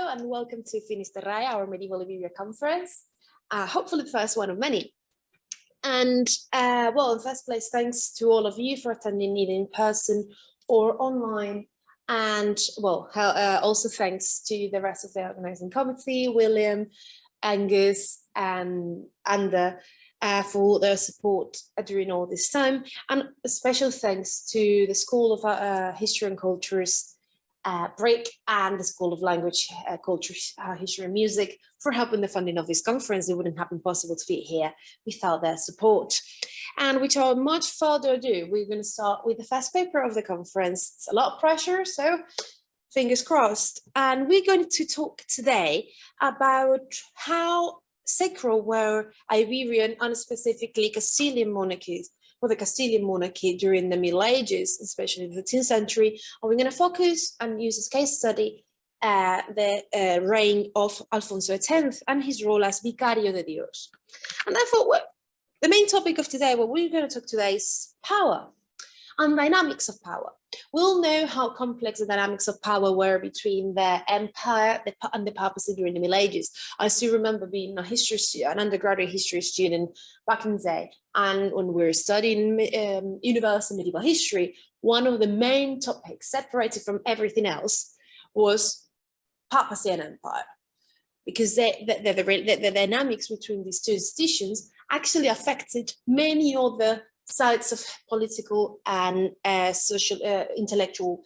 and welcome to Finis Terrae, our medieval Iberia conference, hopefully the first one of many. And well, in the first place, thanks to all of you for attending either in person or online. And well, also thanks to the rest of the organizing committee, William, Angus, and Anda, for their support during all this time. And a special thanks to the School of History and Cultures, BRIC, and the School of Language, Culture, History and Music for helping the funding of this conference. It wouldn't have been possible to be here without their support. And without much further ado, we're going to start with the first paper of the conference. It's a lot of pressure, so fingers crossed. And we're going to talk today about how sacral were Iberian and specifically Castilian monarchies, or the Castilian monarchy during the Middle Ages, especially the 13th century. And we're going to focus and use as case study the reign of Alfonso X and his role as Vicario de Dios. And I thought, well, the main topic of today, what we're going to talk today is power and dynamics of power. We'll know how complex the dynamics of power were between the empire and the papacy during the Middle Ages. I still remember being an undergraduate history student back in the day, and when we were studying universal medieval history, one of the main topics separated from everything else was papacy and empire, because the dynamics between these two institutions actually affected many other sides of political and social, intellectual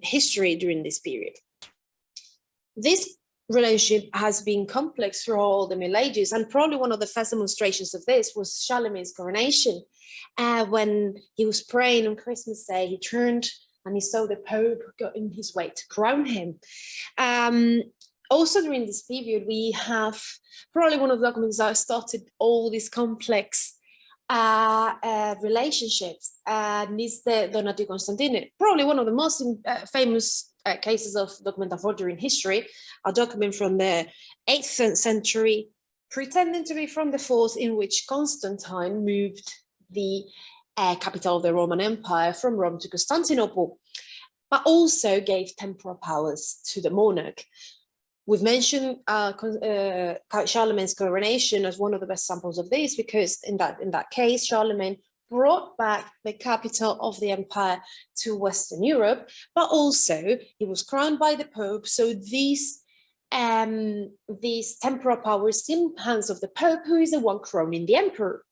history during this period. This relationship has been complex through all the Middle Ages, and probably one of the first demonstrations of this was Charlemagne's coronation. When he was praying on Christmas Day, he turned and he saw the Pope going his way to crown him. Also during this period, we have probably one of the documents that started all these complex relationships, and is the Donati Constantine, probably one of the most famous cases of documental forgery in history, a document from the 8th century, pretending to be from the 4th, in which Constantine moved the capital of the Roman Empire from Rome to Constantinople, but also gave temporal powers to the monarch. We've mentioned Charlemagne's coronation as one of the best samples of this, because in that case, Charlemagne brought back the capital of the empire to Western Europe, but also he was crowned by the Pope. So these temporal powers in the hands of the Pope, who is the one crowning the emperor.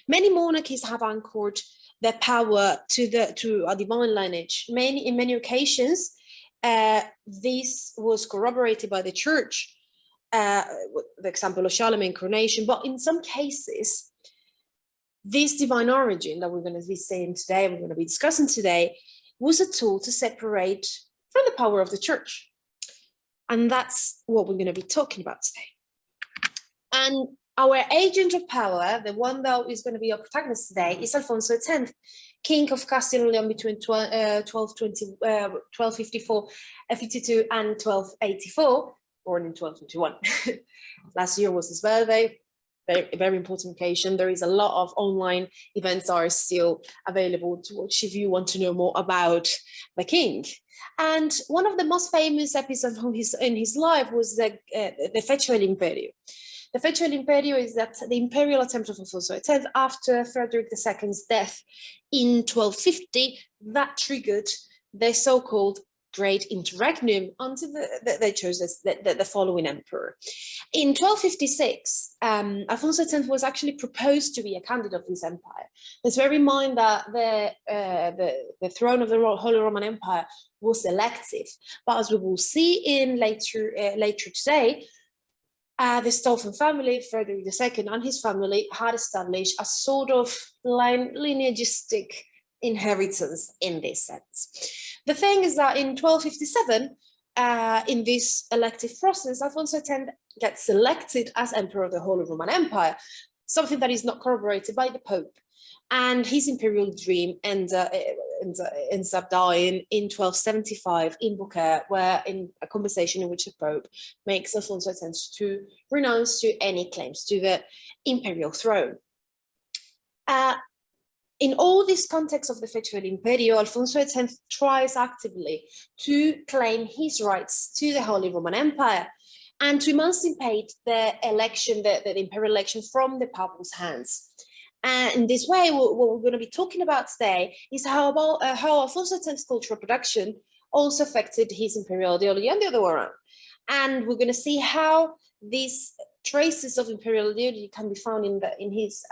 Many monarchies have anchored their power to a divine lineage. In many occasions, this was corroborated by the church, the example of Charlemagne's coronation, but in some cases, this divine origin that we're going to be saying today, we're going to be discussing today, was a tool to separate from the power of the church. And that's what we're going to be talking about today. And our agent of power, the one that is going to be our protagonist today, is Alfonso X, King of Castile and Leon between 1252 and 1284, born in 1221. Last year was his birthday, very important occasion. There is a lot of online events that are still available to watch if you want to know more about the king. And one of the most famous episodes in his life was the Fecho del Imperio. The Fecho del Imperio is that the imperial attempt of Alfonso X after Frederick II's death in 1250, that triggered the so-called Great Interregnum until they chose the following emperor. In 1256, Alfonso X was actually proposed to be a candidate of this empire. Let's bear in mind that the throne of the Holy Roman Empire was elective, but as we will see in later today, the Stauffen family, Frederick II and his family, had established a sort of lineagistic inheritance in this sense. The thing is that in 1257, in this elective process, Alfonso X gets elected as Emperor of the Holy Roman Empire, something that is not corroborated by the Pope. And his imperial dream ends up dying in 1275 in Beaucaire, where in a conversation in which the Pope makes Alfonso X to renounce to any claims to the imperial throne. in all this context of the Feudal Imperio, Alfonso X tries actively to claim his rights to the Holy Roman Empire and to emancipate the election, the imperial election from the Papal's hands. And in this way, what we're going to be talking about today is how Alfonso X's cultural production also affected his imperial ideology and the other way around. And we're going to see how these traces of imperial ideology can be found in his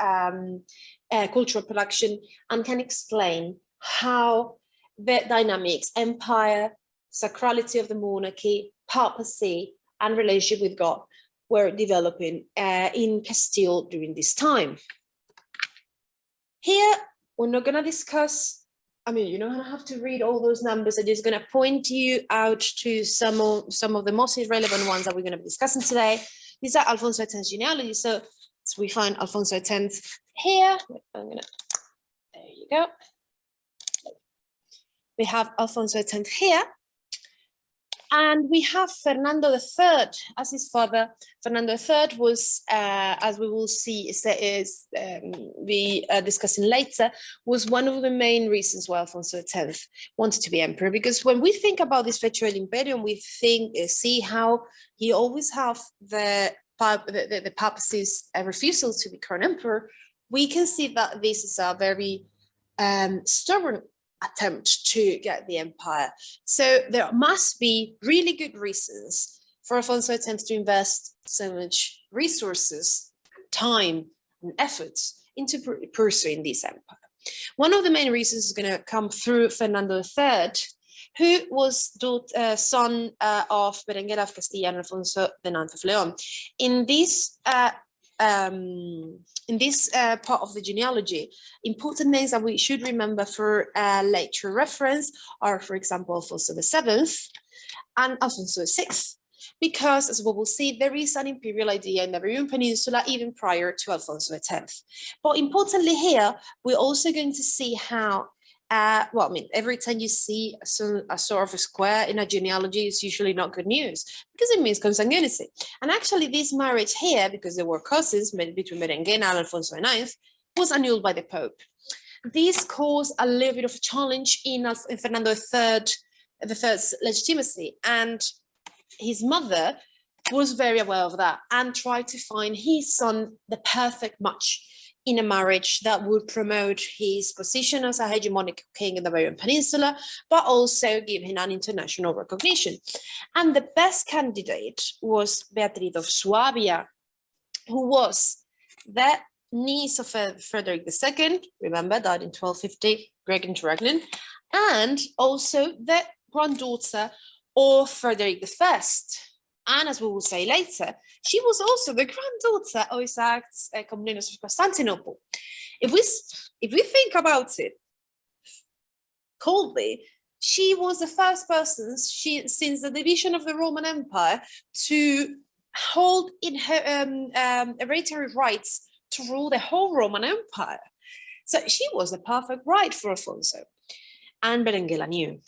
cultural production, and can explain how the dynamics, empire, sacrality of the monarchy, papacy, and relationship with God were developing in Castile during this time. Here, we're not going to discuss, I mean, you don't have to read all those numbers. I'm just going to point you out to some of the most relevant ones that we're going to be discussing today. These are Alfonso X's genealogy. So we find Alfonso X here. There you go. We have Alfonso X here. And we have Fernando III as his father. Fernando III was, as we will see, discussing later, was one of the main reasons why Alfonso X wanted to be emperor. Because when we think about this Feudal Imperium, we see how he always have the papacy's refusal to be crowned emperor. We can see that this is a very stubborn attempt to get the empire. So there must be really good reasons for Alfonso X to invest so much resources, time, and efforts into pursuing this empire. One of the main reasons is going to come through Fernando III, who was the son of Berenguer of Castilla and Alfonso IX of Leon. In this part of the genealogy, important names that we should remember for later reference are, for example, Alfonso VII and Alfonso VI, because, as we will see, there is an imperial idea in the Iberian Peninsula even prior to Alfonso X. But importantly here, we're also going to see how every time you see a sort of a square in a genealogy, it's usually not good news because it means consanguinity. And actually, this marriage here, because there were cousins between Berenguer and Alfonso IX, was annulled by the Pope. This caused a little bit of a challenge in Fernando III's legitimacy, and his mother was very aware of that and tried to find his son the perfect match in a marriage that would promote his position as a hegemonic king in the Iberian Peninsula, but also give him an international recognition. And the best candidate was Beatriz of Suabia, who was the niece of Frederick II, remember, died in 1250, Greek interregnum, and also the granddaughter of Frederick I. And as we will say later, she was also the granddaughter of Isaac's Comnenus of Constantinople. If we think about it coldly, she was the first person since the division of the Roman Empire to hold in her hereditary rights to rule the whole Roman Empire. So she was the perfect bride for Alfonso, and Berenguer knew.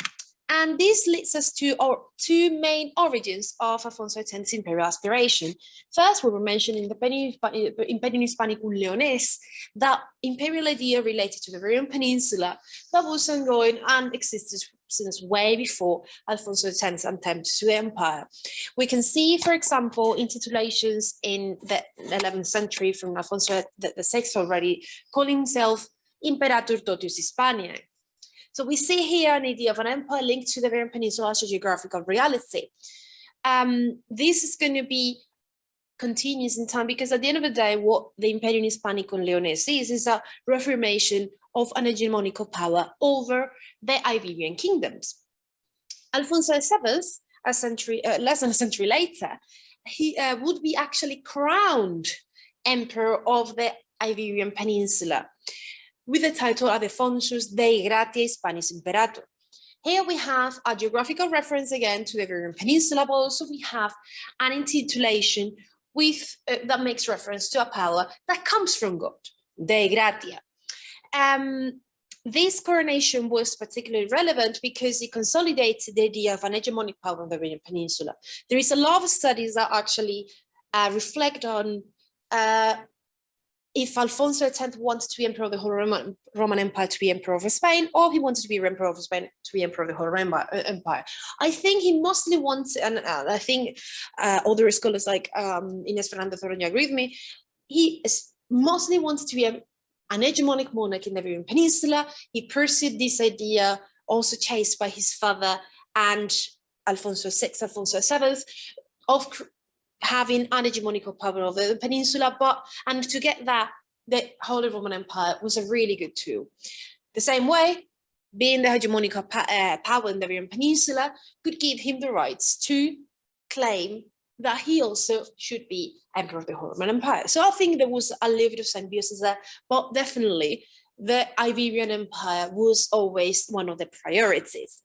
And this leads us to our two main origins of Alfonso X's imperial aspiration. First, we were mentioning the Imperium Hispanicum Leonese, that imperial idea related to the Iberian Peninsula that was ongoing and existed since way before Alfonso X's attempt to the empire. We can see, for example, intitulations in the 11th century from Alfonso VI already, calling himself Imperator Totius Hispaniae. So we see here an idea of an empire linked to the Iberian Peninsula as a geographical reality. This is going to be continuous in time because at the end of the day, what the Imperium Hispanicum Leonese is a reformation of an hegemonical power over the Iberian kingdoms. Alfonso VII, less than a century later, he would be actually crowned emperor of the Iberian Peninsula, with the title Alfonsus Dei Gratia Hispanis Imperator. Here we have a geographical reference again to the Iberian Peninsula, but also we have an intitulation with that makes reference to a power that comes from God, Dei Gratia. This coronation was particularly relevant because it consolidated the idea of an hegemonic power on the Iberian Peninsula. There is a lot of studies that actually reflect on if Alfonso X wanted to be emperor of the whole Roman Empire to be emperor of Spain, or he wanted to be emperor of Spain to be emperor of the whole empire. I think he mostly wanted, and I think other scholars like Inés Fernández Oroño agree with me, he mostly wanted to be an hegemonic monarch in the Iberian Peninsula. He pursued this idea, also chased by his father and Alfonso VI, Alfonso VII, of having an hegemonical power over the peninsula, and to get that, the Holy Roman Empire was a really good tool. The same way, being the hegemonical power in the Iberian Peninsula could give him the rights to claim that he also should be emperor of the whole Roman Empire. So I think there was a little bit of symbiosis there, but definitely the Iberian Empire was always one of the priorities.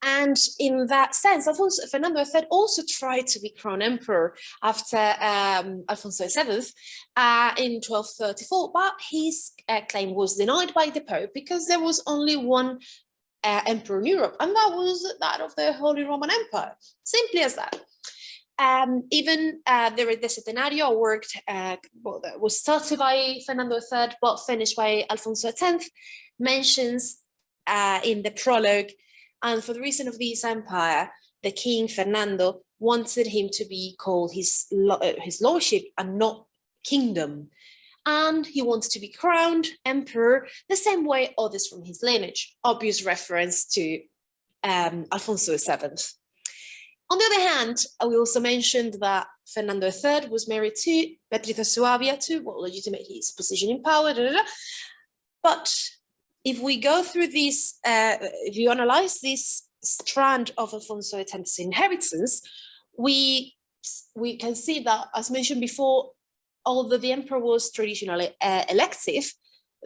And in that sense, Fernando III also tried to be crowned emperor after Alfonso VII in 1234, but his claim was denied by the Pope because there was only one emperor in Europe, and that was that of the Holy Roman Empire. Simply as that. Even the Centenario worked, was started by Fernando III, but finished by Alfonso X, mentions in the prologue, and for the reason of this empire, the King Fernando wanted him to be called his lordship and not kingdom. And he wanted to be crowned emperor the same way others from his lineage. Obvious reference to Alfonso VII. On the other hand, we also mentioned that Fernando III was married to Beatriz Suabia to legitimate his position in power. But if we go through this, if you analyze this strand of Alfonso X's inheritance, we can see that, as mentioned before, although the emperor was traditionally elective,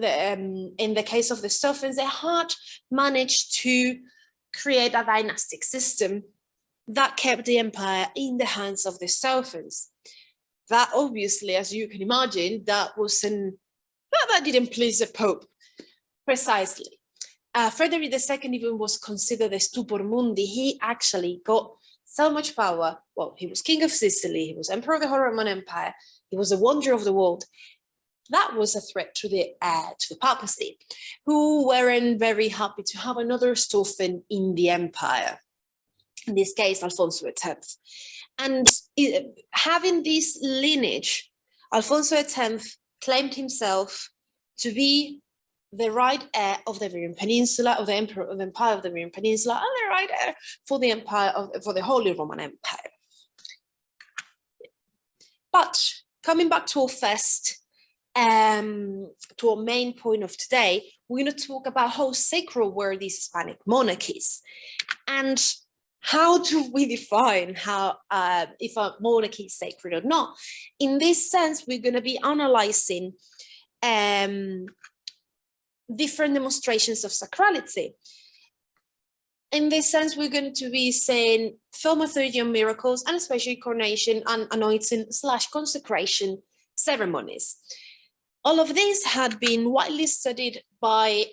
in the case of the Sovereigns, they had managed to create a dynastic system that kept the empire in the hands of the Sovereigns. That obviously, as you can imagine, that didn't please the Pope precisely. Frederick II even was considered the stupor mundi. He actually got so much power. Well, he was king of Sicily, he was emperor of the whole Roman Empire, he was the wonder of the world. That was a threat to the papacy, who weren't very happy to have another sovereign in the empire. In this case, Alfonso X. And having this lineage, Alfonso X claimed himself to be the right heir of the Iberian Peninsula, of the Empire of the Iberian Peninsula, and the right heir for the for the Holy Roman Empire. But coming back to our first, to our main point of today, we're going to talk about how sacred were these Hispanic monarchies, and how do we define if a monarchy is sacred or not? In this sense, we're going to be analyzing different demonstrations of sacrality. In this sense, we're going to be saying thaumaturgy miracles, and especially coronation and anointing / consecration ceremonies. All of these had been widely studied by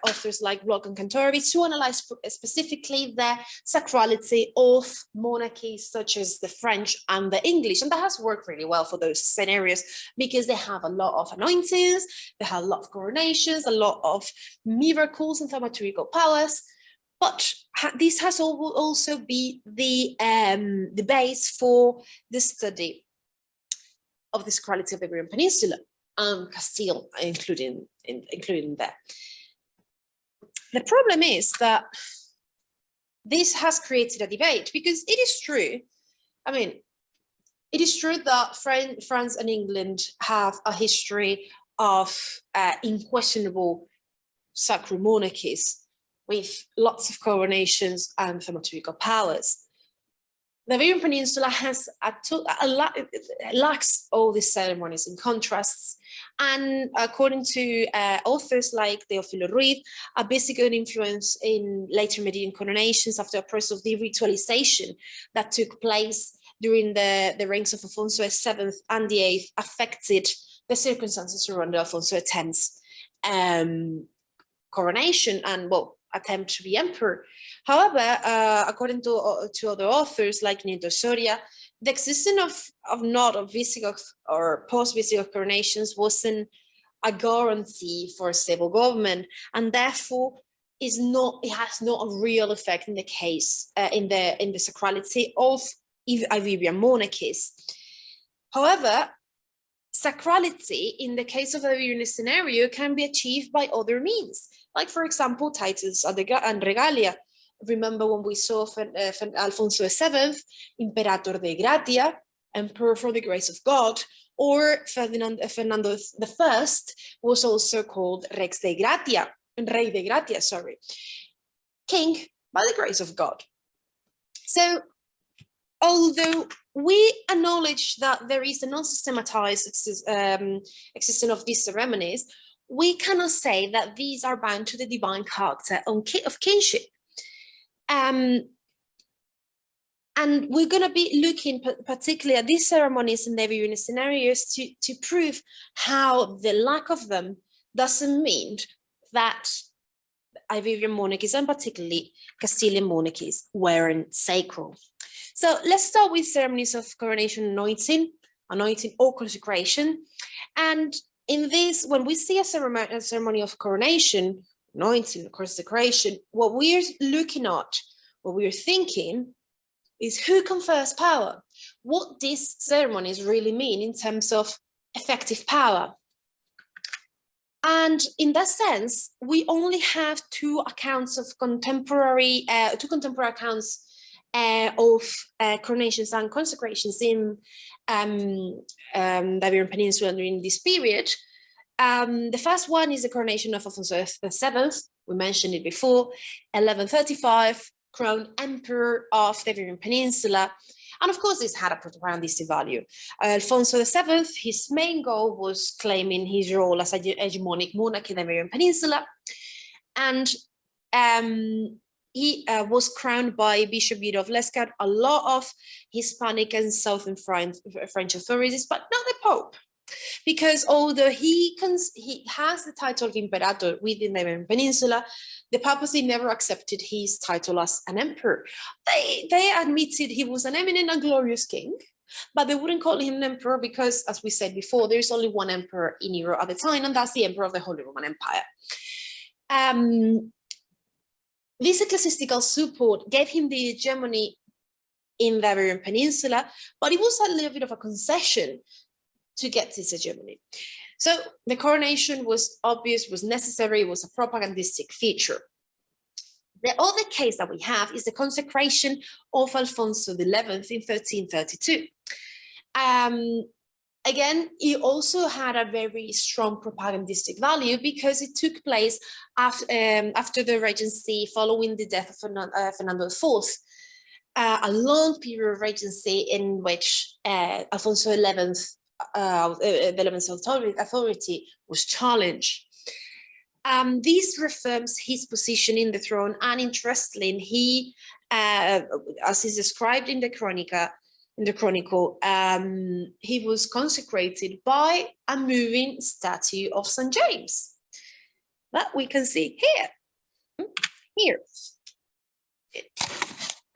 authors like Bloch and Cantorbi to analyze specifically the sacrality of monarchies such as the French and the English. And that has worked really well for those scenarios because they have a lot of anointings, they have a lot of coronations, a lot of miracles and thaumaturgical powers. But this has also been the base for the study of the sacrality of the Iberian Peninsula, and Castile, including that. The problem is that this has created a debate, because it is true. I mean, it is true that France and England have a history of unquestionable sacred monarchies with lots of coronations and thaumaturgical powers. The Iberian Peninsula has lacks all these ceremonies and contrasts, and according to authors like Teófilo Ruiz, a Visigoth influence in later Median coronations after a process of de-ritualization that took place during the reigns of Alfonso VII and VIII affected the circumstances surrounding Alfonso X's coronation and, attempt to be emperor. However, according to other authors like Nieto Soria, the existence of Visigoth or post-Visigoth coronations wasn't a guarantee for a stable government, and therefore it has not a real effect in the case in the sacrality of Iberian monarchies. However, sacrality in the case of the Iberian scenario can be achieved by other means, like for example titles and regalia. Remember when we saw Alfonso VII, Imperator de Gratia, Emperor for the Grace of God, or Fernando I was also called Rex de Gratia, Rey de Gratia, sorry, King by the grace of God. So, although we acknowledge that there is a non-systematized existence of these ceremonies, we cannot say that these are bound to the divine character of kinship. And we're going to be looking particularly at these ceremonies and the Iberian scenarios to prove how the lack of them doesn't mean that Iberian monarchies, and particularly Castilian monarchies, weren't sacral. So let's start with ceremonies of coronation, anointing or consecration. And in this, when we see a ceremony of coronation, anointing, or consecration, what we're looking at, what we're thinking, is who confers power, what these ceremonies really mean in terms of effective power. And in that sense, we only have two contemporary accounts of coronations and consecrations in the Iberian Peninsula during this period. The first one is the coronation of Alfonso VII. We mentioned it before, 1135, crowned Emperor of the Iberian Peninsula. And of course, this had a propagandistic value. Alfonso VII, his main goal was claiming his role as a hegemonic monarch in the Iberian Peninsula. And he was crowned by Bishop Guido of Lescar, a lot of Hispanic and Southern French authorities, but not the Pope. Because although he has the title of Imperator within the Iberian Peninsula, the papacy never accepted his title as an emperor. They admitted he was an eminent and glorious king, but they wouldn't call him an emperor because, as we said before, there's only one emperor in Europe at the time, and that's the Emperor of the Holy Roman Empire. This ecclesiastical support gave him the hegemony in the Iberian Peninsula, but it was a little bit of a concession to get this hegemony. So the coronation was obvious, was necessary, it was a propagandistic feature. The other case that we have is the consecration of Alfonso XI in 1332. Again, it also had a very strong propagandistic value because it took place after the regency following the death of Fernando IV. A long period of regency in which Alfonso XI the 11th authority was challenged. This reaffirms his position in the throne, and interestingly, he, as is described in the chronicle, he was consecrated by a moving statue of St. James that we can see here.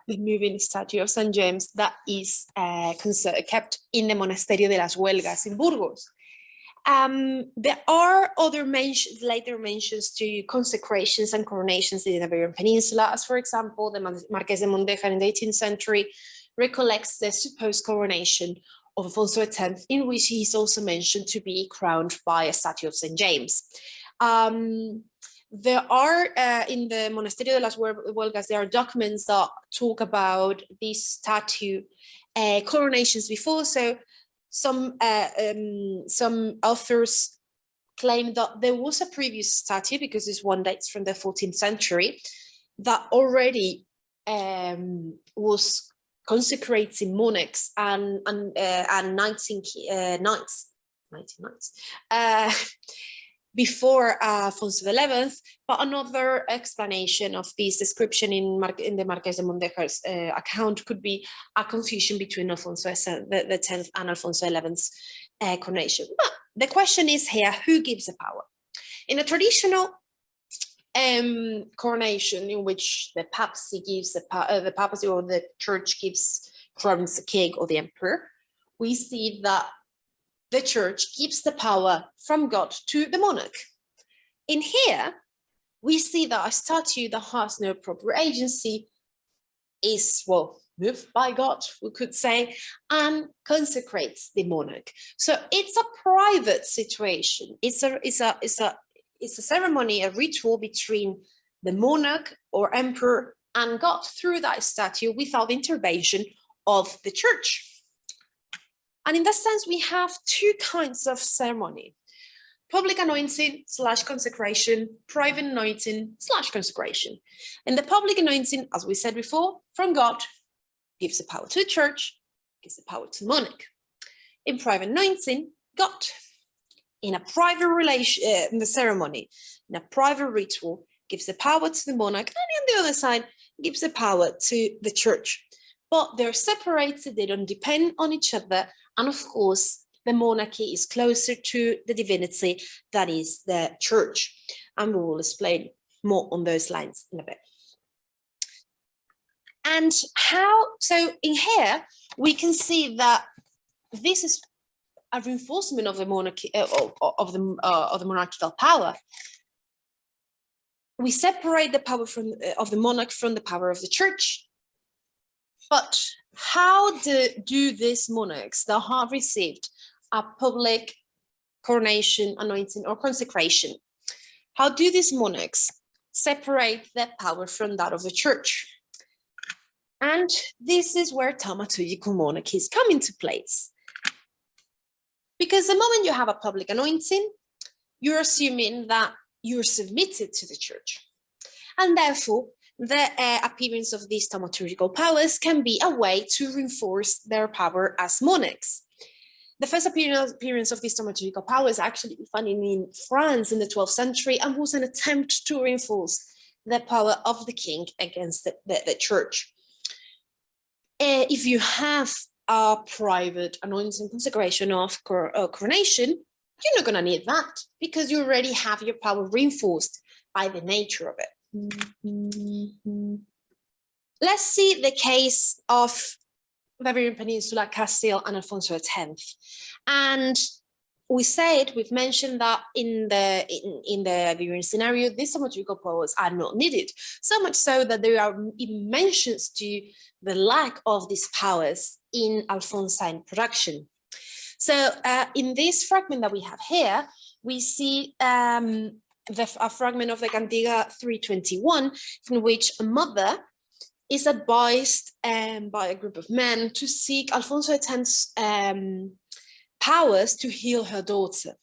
The moving statue of St. James that is kept in the Monasterio de las Huelgas in Burgos. There are other later mentions to consecrations and coronations in the Iberian Peninsula, as for example, the Marqués de Mondejar in the 18th century recollects the supposed coronation of Alfonso X, in which he is also mentioned to be crowned by a statue of St. James. There are, in the Monasterio de las Huelgas, there are documents that talk about this statue coronations before. So some authors claim that there was a previous statue, because this one dates from the 14th century, that already was consecrating monarchs and 19 knights before Alfonso XI, but another explanation of this description in the Marqués de Mondejar's account could be a confusion between Alfonso X and Alfonso XI's coronation. But the question is here, who gives the power? In a traditional coronation in which the papacy gives the papacy or the church gives crowns the king or the emperor, we see that the church gives the power from God to the monarch. In here, we see that a statue that has no proper agency is, well, moved by God, we could say, and consecrates the monarch. So it's a private situation. It's a ceremony, a ritual between the monarch or emperor and God through that statue without the intervention of the church. And in that sense, we have two kinds of ceremony: public anointing / consecration, private anointing / consecration. In the public anointing, as we said before, from God, gives the power to the church, gives the power to the monarch. In private anointing, God, in a private relation, in the ceremony, in a private ritual, gives the power to the monarch, and on the other side, gives the power to the church. But they're separated, they don't depend on each other, and of course, the monarchy is closer to the divinity that is the church. And we will explain more on those lines in a bit. And so in here, we can see that this is a reinforcement of the monarchy, of the monarchical power. We separate the power of the monarch from the power of the church. But how do these monarchs that have received a public coronation, anointing, or consecration, how do these monarchs separate their power from that of the church? And this is where thaumaturgical monarchies come into place. Because the moment you have a public anointing, you're assuming that you're submitted to the church. And therefore, the appearance of these thaumaturgical powers can be a way to reinforce their power as monarchs. The first appearance of these thaumaturgical powers actually we find in France in the 12th century and was an attempt to reinforce the power of the king against the church. If you have a private anointing, consecration of coronation, you're not going to need that because you already have your power reinforced by the nature of it. Let's see the case of the Iberian Peninsula, Castile, and Alfonso X. And we've mentioned that in the Iberian scenario, these thaumaturgical powers are not needed. So much so that there are even mentions to the lack of these powers in Alphonsine production. So in this fragment that we have here, we see a fragment of the Cantiga 321, in which a mother is advised by a group of men to seek Alfonso X's powers to heal her daughter.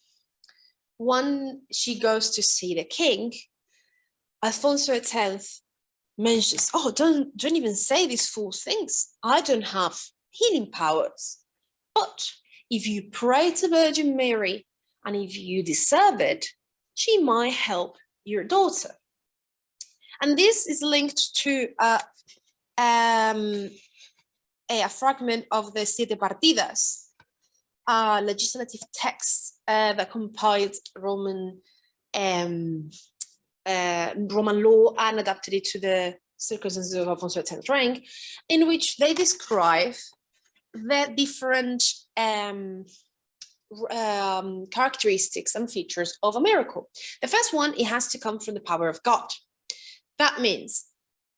When she goes to see the king, Alfonso X mentions, "Oh, don't even say these false things. I don't have healing powers. But if you pray to Virgin Mary, and if you deserve it, she might help your daughter." And this is linked to a fragment of the Siete Partidas, a legislative text that compiled Roman law and adapted it to the circumstances of Alfonso X's reign, in which they describe the different characteristics and features of a miracle. The first one, it has to come from the power of God. That means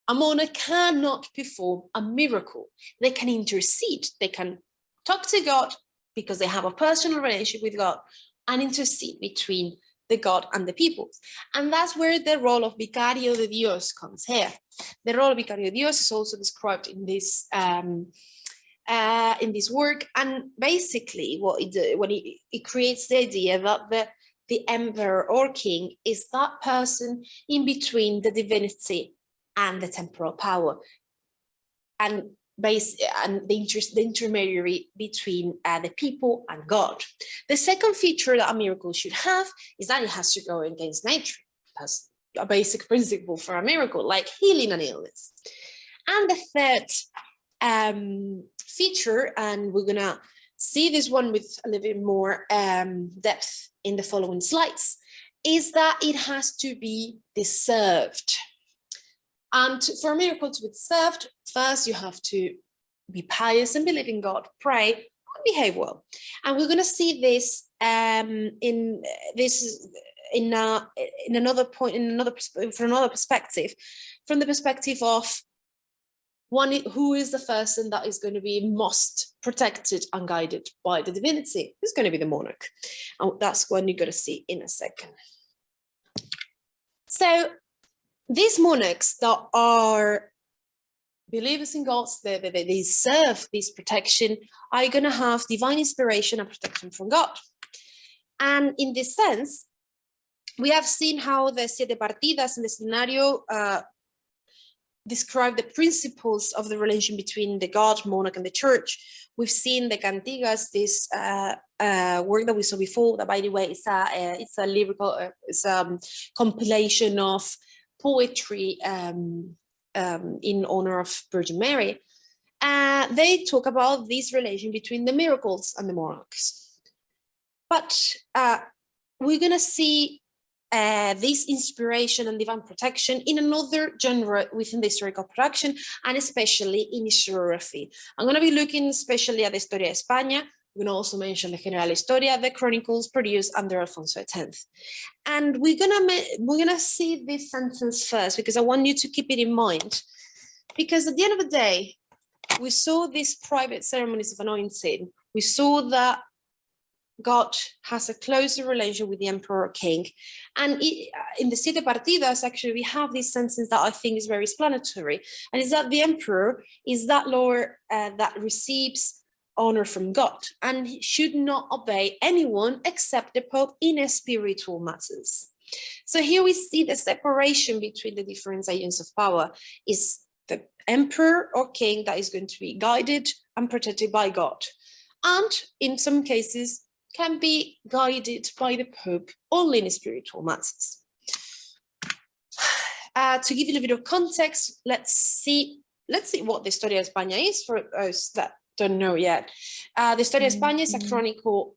a monarch cannot perform a miracle. They can intercede. They can talk to God because they have a personal relationship with God and intercede between the God and the people. And that's where the role of Vicario de Dios comes here. The role of Vicario de Dios is also described in this work, and basically what it creates the idea that the emperor or king is that person in between the divinity and the temporal power, and the intermediary between the people and God. The second feature that a miracle should have is that it has to go against nature. That's a basic principle for a miracle, like healing an illness. And the third feature, and we're gonna see this one with a little bit more depth in the following slides, is that it has to be deserved. And for a miracle to be deserved, first you have to be pious and believe in God, pray, and behave well. And we're going to see this in another point, from another perspective, from the perspective of one who is the person that is going to be most protected and guided by the divinity. It's going to be the monarch, and that's what you're going to see in a second. So these monarchs that are believers in God, they serve this protection, are going to have divine inspiration and protection from God. And in this sense, we have seen how the siete partidas in the scenario describe the principles of the relation between the God, monarch, and the church. We've seen the cantigas, this work that we saw before, that by the way, it's a lyrical, it's a compilation of poetry in honor of Virgin Mary. They talk about this relation between the miracles and the monarchs. But we're going to see this inspiration and divine protection in another genre within the historical production, and especially in historiography. I'm going to be looking especially at the Historia de España. We're going to also mention the General Historia, the chronicles produced under Alfonso X. And we're gonna see this sentence first, because I want you to keep it in mind. Because at the end of the day, we saw these private ceremonies of anointing. We saw that God has a closer relation with the emperor or king. And in the Siete Partidas, actually, we have this sentence that I think is very explanatory. And it's that the emperor is that lord that receives honor from God and should not obey anyone except the Pope in spiritual matters. So here we see the separation between the different agents of power. Is the emperor or king that is going to be guided and protected by God, and in some cases can be guided by the Pope only in spiritual matters. To give you a bit of context, let's see what the Historia de España is for those that don't know yet. The Historia de España is a chronicle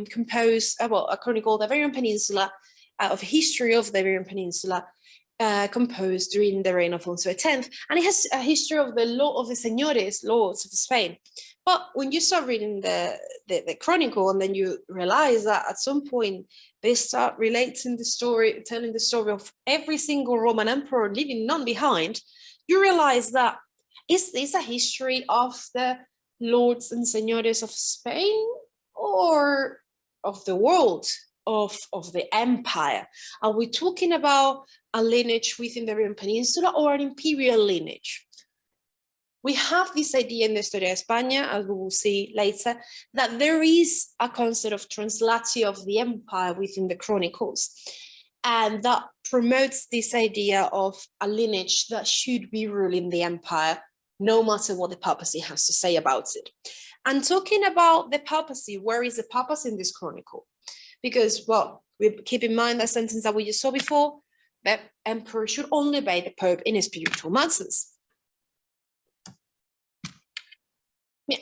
composed, a chronicle of the Iberian Peninsula, of history of the Iberian Peninsula, composed during the reign of Alfonso X, and it has a history of the law of the señores, lords of Spain. But when you start reading the chronicle, and then you realize that at some point they start relating the story, telling the story of every single Roman emperor leaving none behind, you realize that is this a history of the lords and señores of Spain, or of the world, of the empire? Are we talking about a lineage within the Iberian Peninsula or an imperial lineage? We have this idea in the Historia de España, as we will see later, that there is a concept of translatio of the empire within the chronicles, and that promotes this idea of a lineage that should be ruling the empire, no matter what the papacy has to say about it. And talking about the papacy, where is the papacy in this chronicle? Because, well, we keep in mind that sentence that we just saw before, the emperor should only obey the Pope in spiritual matters. Yeah.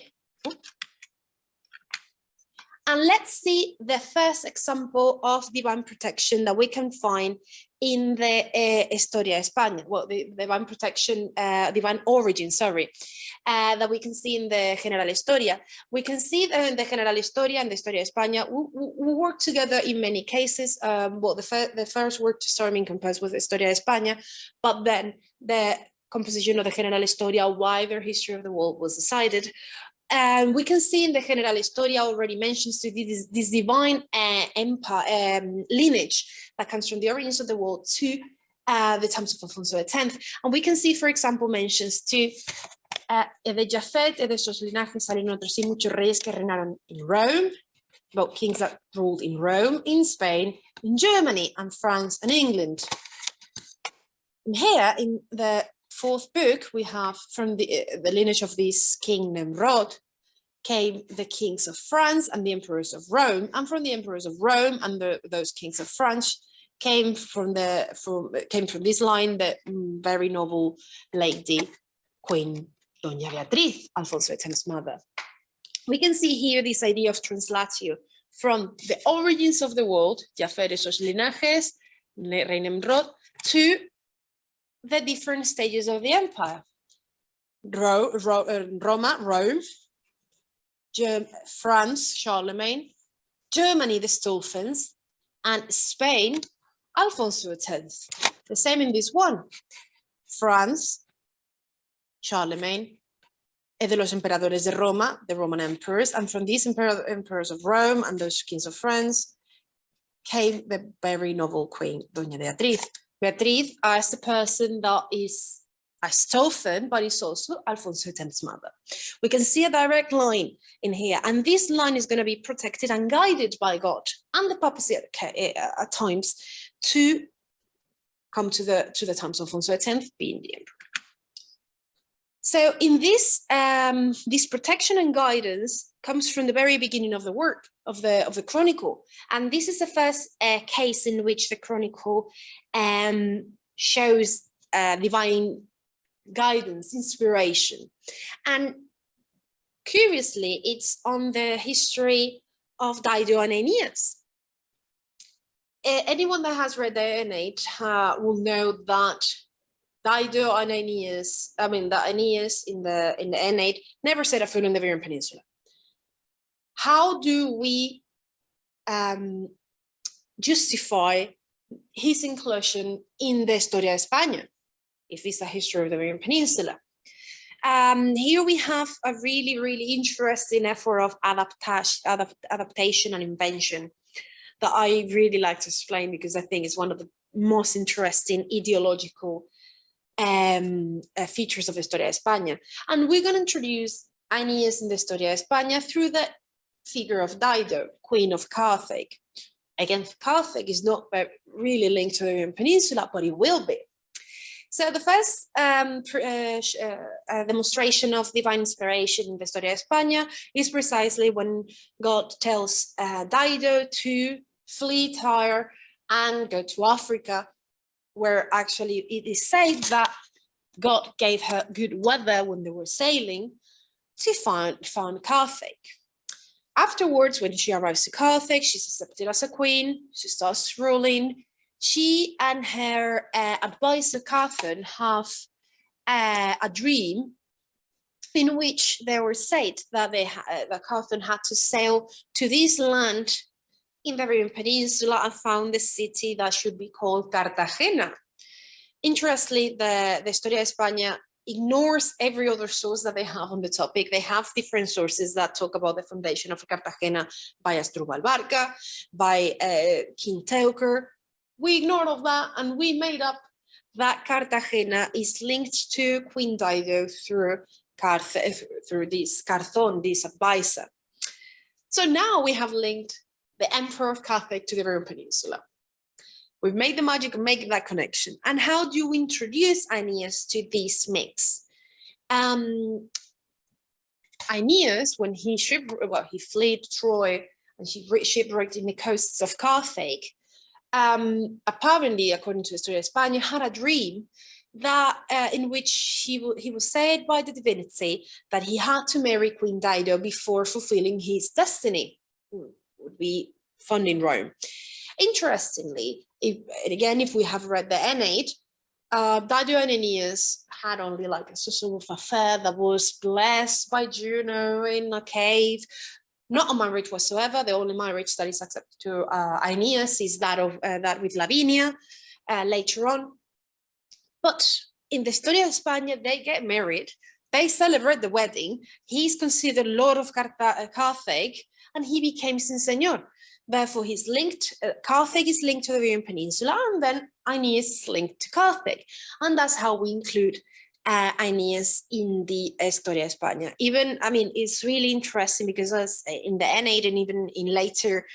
And let's see the first example of divine protection that we can find in the Historia de España. Well, the divine protection, divine origin, sorry, that we can see in the General Historia. We can see that in the General Historia and the Historia de España, we work together in many cases. Well, the first work to start being composed was the Historia de España, but then the composition of the General Historia, wider history of the world, was decided. And we can see in the General Historia already mentions to this divine empire lineage that comes from the origins of the world to the times of Alfonso X. And we can see, for example, mentions to de Jafet, de esos linajes salieron otros sí muchos reyes que reinaron in Rome, about kings that ruled in Rome, in Spain, in Germany, and France, and England. And here in the fourth book, we have from the lineage of this king named Rod came the kings of France and the emperors of Rome, and from the emperors of Rome and those kings of France came from this line the very noble lady Queen Doña Beatriz, Alfonso X's mother. We can see here this idea of translatio from the origins of the world, Jafet esos linajes, Rey named Rod, to the different stages of the empire. Roma, Rome, France, Charlemagne, Germany, the Stauffens, and Spain, Alfonso X. The same in this one. France, Charlemagne, de los emperadores de Roma, the Roman emperors, and from these emperors of Rome and those kings of France came the very noble queen, Doña Beatriz. Beatriz is the person that is a Stauffen, but is also Alfonso X's mother. We can see a direct line in here, and this line is going to be protected and guided by God and the papacy at times to come to the times of Alfonso X being the emperor. So in this, this protection and guidance comes from the very beginning of the work of the chronicle, and this is the first case in which the chronicle shows divine guidance, inspiration, and curiously, it's on the history of Dido and Aeneas. Anyone that has read the Aeneid will know that Dido and Aeneas, that Aeneas in the Aeneid never set a foot on the Iberian Peninsula. How do we justify his inclusion in the Historia de España, if it's a history of the Iberian Peninsula? Here we have a really, really interesting effort of adaptation and invention that I really like to explain, because I think it's one of the most interesting ideological features of the Historia de España. And we're going to introduce Aeneas in the Historia de España through the figure of Dido, Queen of Carthage. Again, Carthage is not really linked to the Iberian Peninsula, but it will be. So the first demonstration of divine inspiration in the Historia de España is precisely when God tells Dido to flee Tyre and go to Africa, where actually it is said that God gave her good weather when they were sailing to found Carthage. Afterwards, when she arrives to Carthage, she's accepted as a queen, she starts ruling. She and her advisor, Catherine, have a dream in which they were said that that Catherine had to sail to this land in the Iberian Peninsula and found the city that should be called Cartagena. Interestingly, the Historia de España ignores every other source that they have on the topic. They have different sources that talk about the foundation of Cartagena by Asdrúbal Barca, by King Teucer. We ignored all that, and we made up that Cartagena is linked to Queen Dido through this Carthon, this advisor. So now we have linked the Emperor of Carthage to the Iberian Peninsula. We've made the magic of making that connection. And how do we introduce Aeneas to this mix? Aeneas, when he fled Troy and he shipwrecked in the coasts of Carthage, apparently, according to Historia de España, had a dream that in which he was said by the divinity that he had to marry Queen Dido before fulfilling his destiny, would be founding Rome. Interestingly, if we have read the Aeneid, Dido and Aeneas had only like a sort of affair that was blessed by Juno in a cave. Not a marriage whatsoever. The only marriage that is accepted to Aeneas is that of that with Lavinia later on. But in the Historia de España, they get married. They celebrate the wedding. He's considered Lord of Carthage, and he became Señor. Therefore, he's linked. Carthage is linked to the Iberian Peninsula, and then Aeneas is linked to Carthage, and that's how we include Aeneas in the Historia de España. Even, it's really interesting because as in the Aeneid and even in later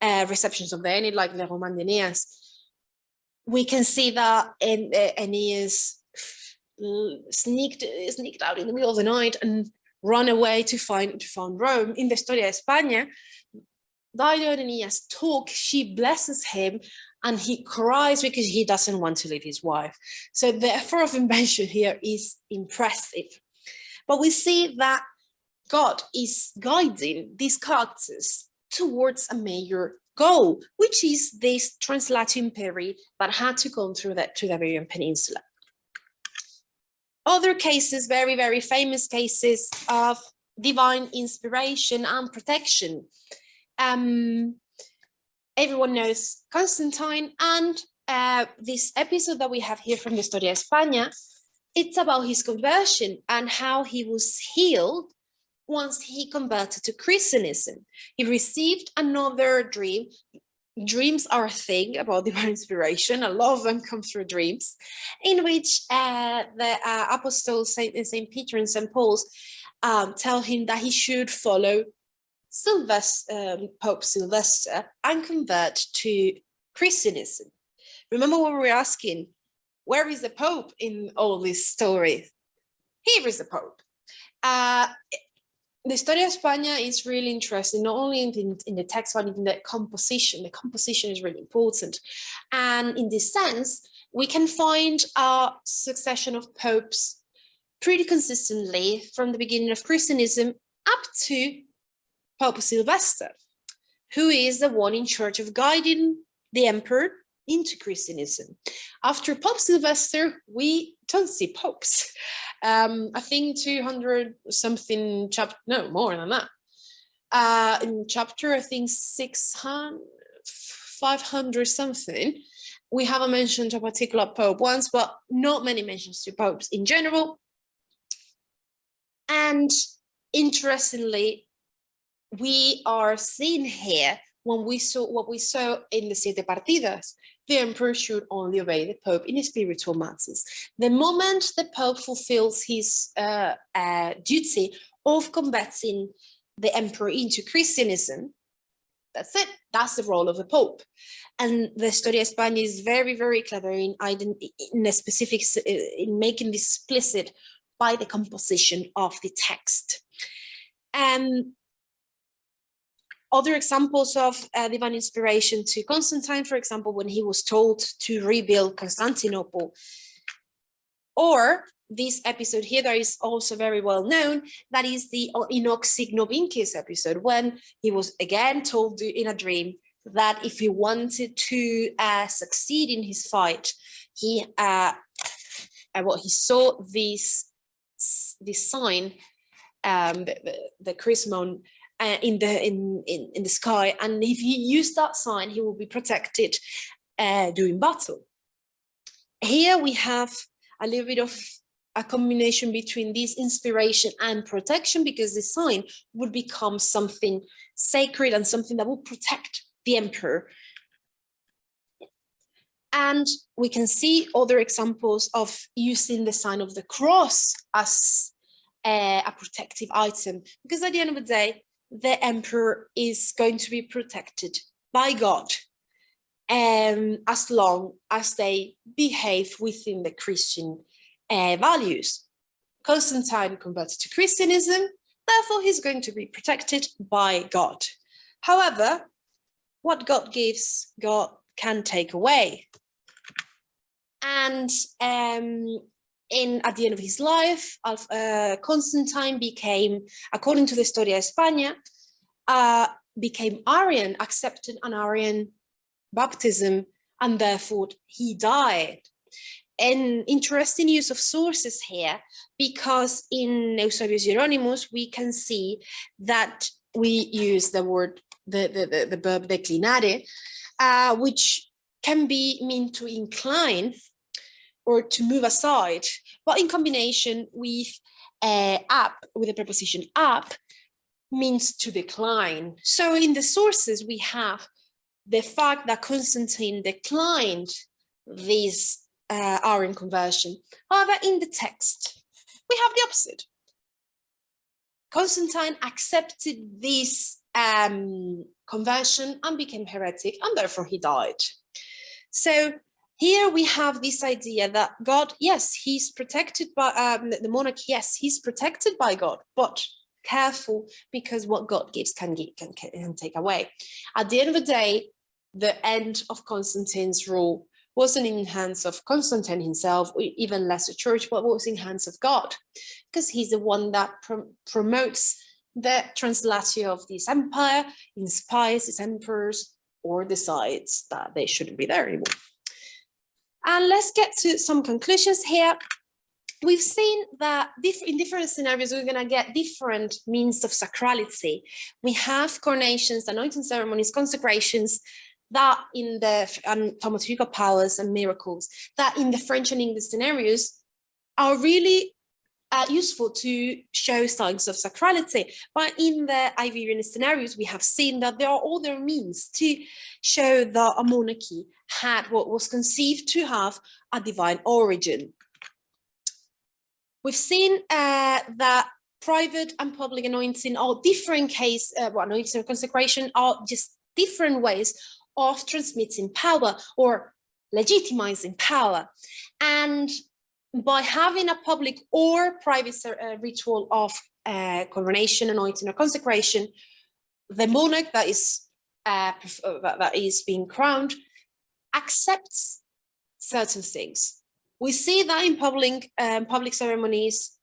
receptions of the Aeneid, like the Roman de Aeneas, we can see that Aeneas sneaked out in the middle of the night and ran away to find Rome. In the Historia de España, Dido and Aeneas talk, she blesses him, and he cries because he doesn't want to leave his wife. So the effort of invention here is impressive. But we see that God is guiding these characters towards a major goal, which is this Translation Imperi that had to come through to the Iberian Peninsula. Other cases, very, very famous cases of divine inspiration and protection. Everyone knows Constantine, and this episode that we have here from the Historia España, it's about his conversion and how he was healed once he converted to Christianism. He received another dream. Dreams are a thing about divine inspiration. A lot of them come through dreams, in which the apostles, Saint Peter and Saint Paul, tell him that he should follow Pope Sylvester and convert to Christianism. Remember what we were asking, where is the Pope in all these stories? Here is the Pope. The Historia España is really interesting, not only in the text, but in the composition. The composition is really important. And in this sense, we can find a succession of popes pretty consistently from the beginning of Christianism up to Pope Sylvester, who is the one in charge of guiding the emperor into Christianism. After Pope Sylvester, we don't see popes. I think 200 something chapter, no, more than that. In chapter, I think 600, 500 something, we have a mention to a particular pope once, but not many mentions to popes in general. And interestingly, we are seeing here when we saw what we saw in the Siete Partidas. The emperor should only obey the pope in spiritual matters. The moment the pope fulfills his duty of converting the emperor into Christianism, that's it. That's the role of the pope. And the Historia España is very, very clever in the specifics, in making this explicit by the composition of the text. Other examples of divine inspiration to Constantine, for example, when he was told to rebuild Constantinople, or this episode here that is also very well known, that is the Inox Signo Vincis episode, when he was again told in a dream that if he wanted to succeed in his fight, he saw this sign, the chrismon, in the sky, and if he used that sign, he will be protected during battle. Here we have a little bit of a combination between this inspiration and protection, because the sign would become something sacred and something that will protect the emperor. And we can see other examples of using the sign of the cross as a protective item, because at the end of the day, the emperor is going to be protected by God, as long as they behave within the Christian values. Constantine converted to Christianism, therefore he's going to be protected by God. However, what God gives, God can take away. And at the end of his life, Constantine became, according to the Historia España, became Arian, accepted an Arian baptism, and therefore he died. An interesting use of sources here, because in Eusebius Hieronymus we can see that we use the word, the verb declinare, which can be mean to incline or to move aside, but in combination with with the preposition up, means to decline. So in the sources we have the fact that Constantine declined this Arian conversion. However, in the text we have the opposite. Constantine accepted this conversion and became heretic, and therefore he died. So here we have this idea that God, yes, he's protected by the monarch, yes, he's protected by God, but careful, because what God gives can take away. At the end of the day, the end of Constantine's rule wasn't in the hands of Constantine himself, or even less the church, but was in the hands of God, because he's the one that promotes the translatio of this empire, inspires its emperors, or decides that they shouldn't be there anymore. And let's get to some conclusions here. we've seen that in different scenarios, we're going to get different means of sacrality. We have coronations, anointing ceremonies, consecrations, that in the thaumaturgical powers and miracles, that in the French and English scenarios are really useful to show signs of sacrality. But in the Iberian scenarios, we have seen that there are other means to show that a monarchy had what was conceived to have a divine origin. We've seen that private and public anointing are different anointing and consecration are just different ways of transmitting power or legitimizing power. And by having a public or private ritual of coronation, anointing, or consecration, the monarch that is being crowned accepts certain things. We see that in public ceremonies,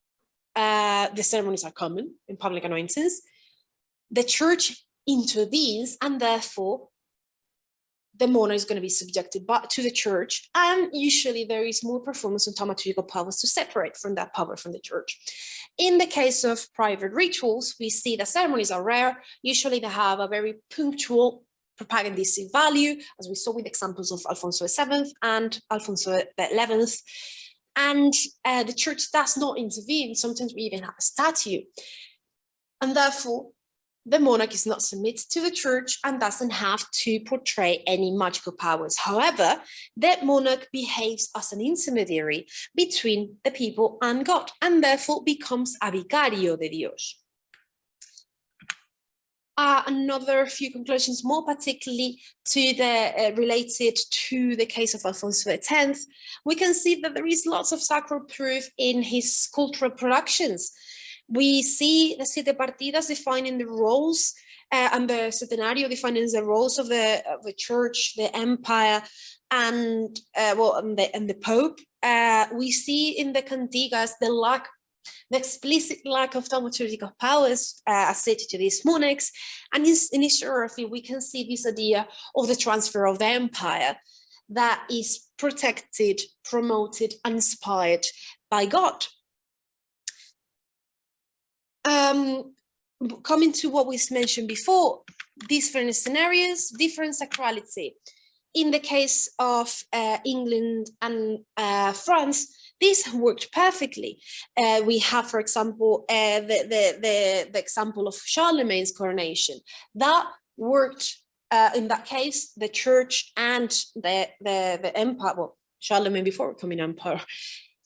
the ceremonies are common in public anointings. The church intervenes, and therefore the monarch is going to be subjected to the church, and usually there is more performance on thaumaturgical powers to separate from that power from the church. In the case of private rituals, we see that ceremonies are rare. Usually they have a very punctual propagandistic value, as we saw with examples of Alfonso VII and Alfonso XI. And the church does not intervene. Sometimes we even have a statue. And therefore, the monarch is not submitted to the church and doesn't have to portray any magical powers. However, that monarch behaves as an intermediary between the people and God, and therefore becomes a Vicario de Dios. Another few conclusions, more particularly to the related to the case of Alfonso X. We can see that there is lots of sacral proof in his cultural productions. We see the Siete Partidas defining the roles and the Centenario defining the roles of the church, the empire, and the Pope. We see in the Cantigas the explicit lack of thaumaturgical powers associated to these monarchs. And in historiography, we can see this idea of the transfer of the empire that is protected, promoted, and inspired by God. Coming to what we mentioned before, different scenarios, different sacrality. In the case of England and France, this worked perfectly. We have, for example, the example of Charlemagne's coronation. That worked in that case. The church and the empire, well, Charlemagne before becoming emperor,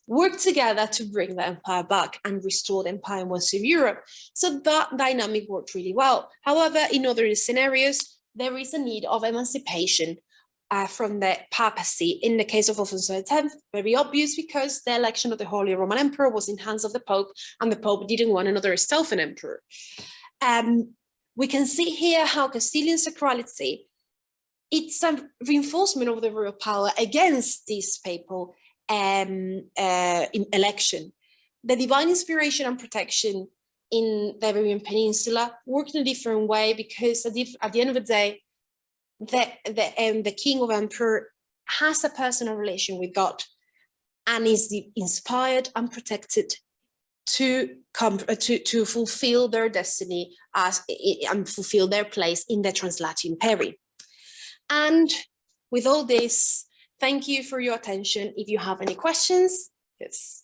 worked together to bring the empire back and restore the empire in Western Europe. So that dynamic worked really well. However, in other scenarios, there is a need of emancipation from the papacy. In the case of Alfonso X, very obvious, because the election of the Holy Roman Emperor was in hands of the Pope, and the Pope didn't want another Stephen emperor. We can see here how Castilian sacrality, it's a reinforcement of the royal power against this papal in election. The divine inspiration and protection in the Iberian Peninsula worked in a different way, because at the end of the day, the king or emperor has a personal relation with God and is inspired and protected to fulfill their destiny and fulfill their place in the Translatine Imperium. And with all this, thank you for your attention. If you have any questions, yes,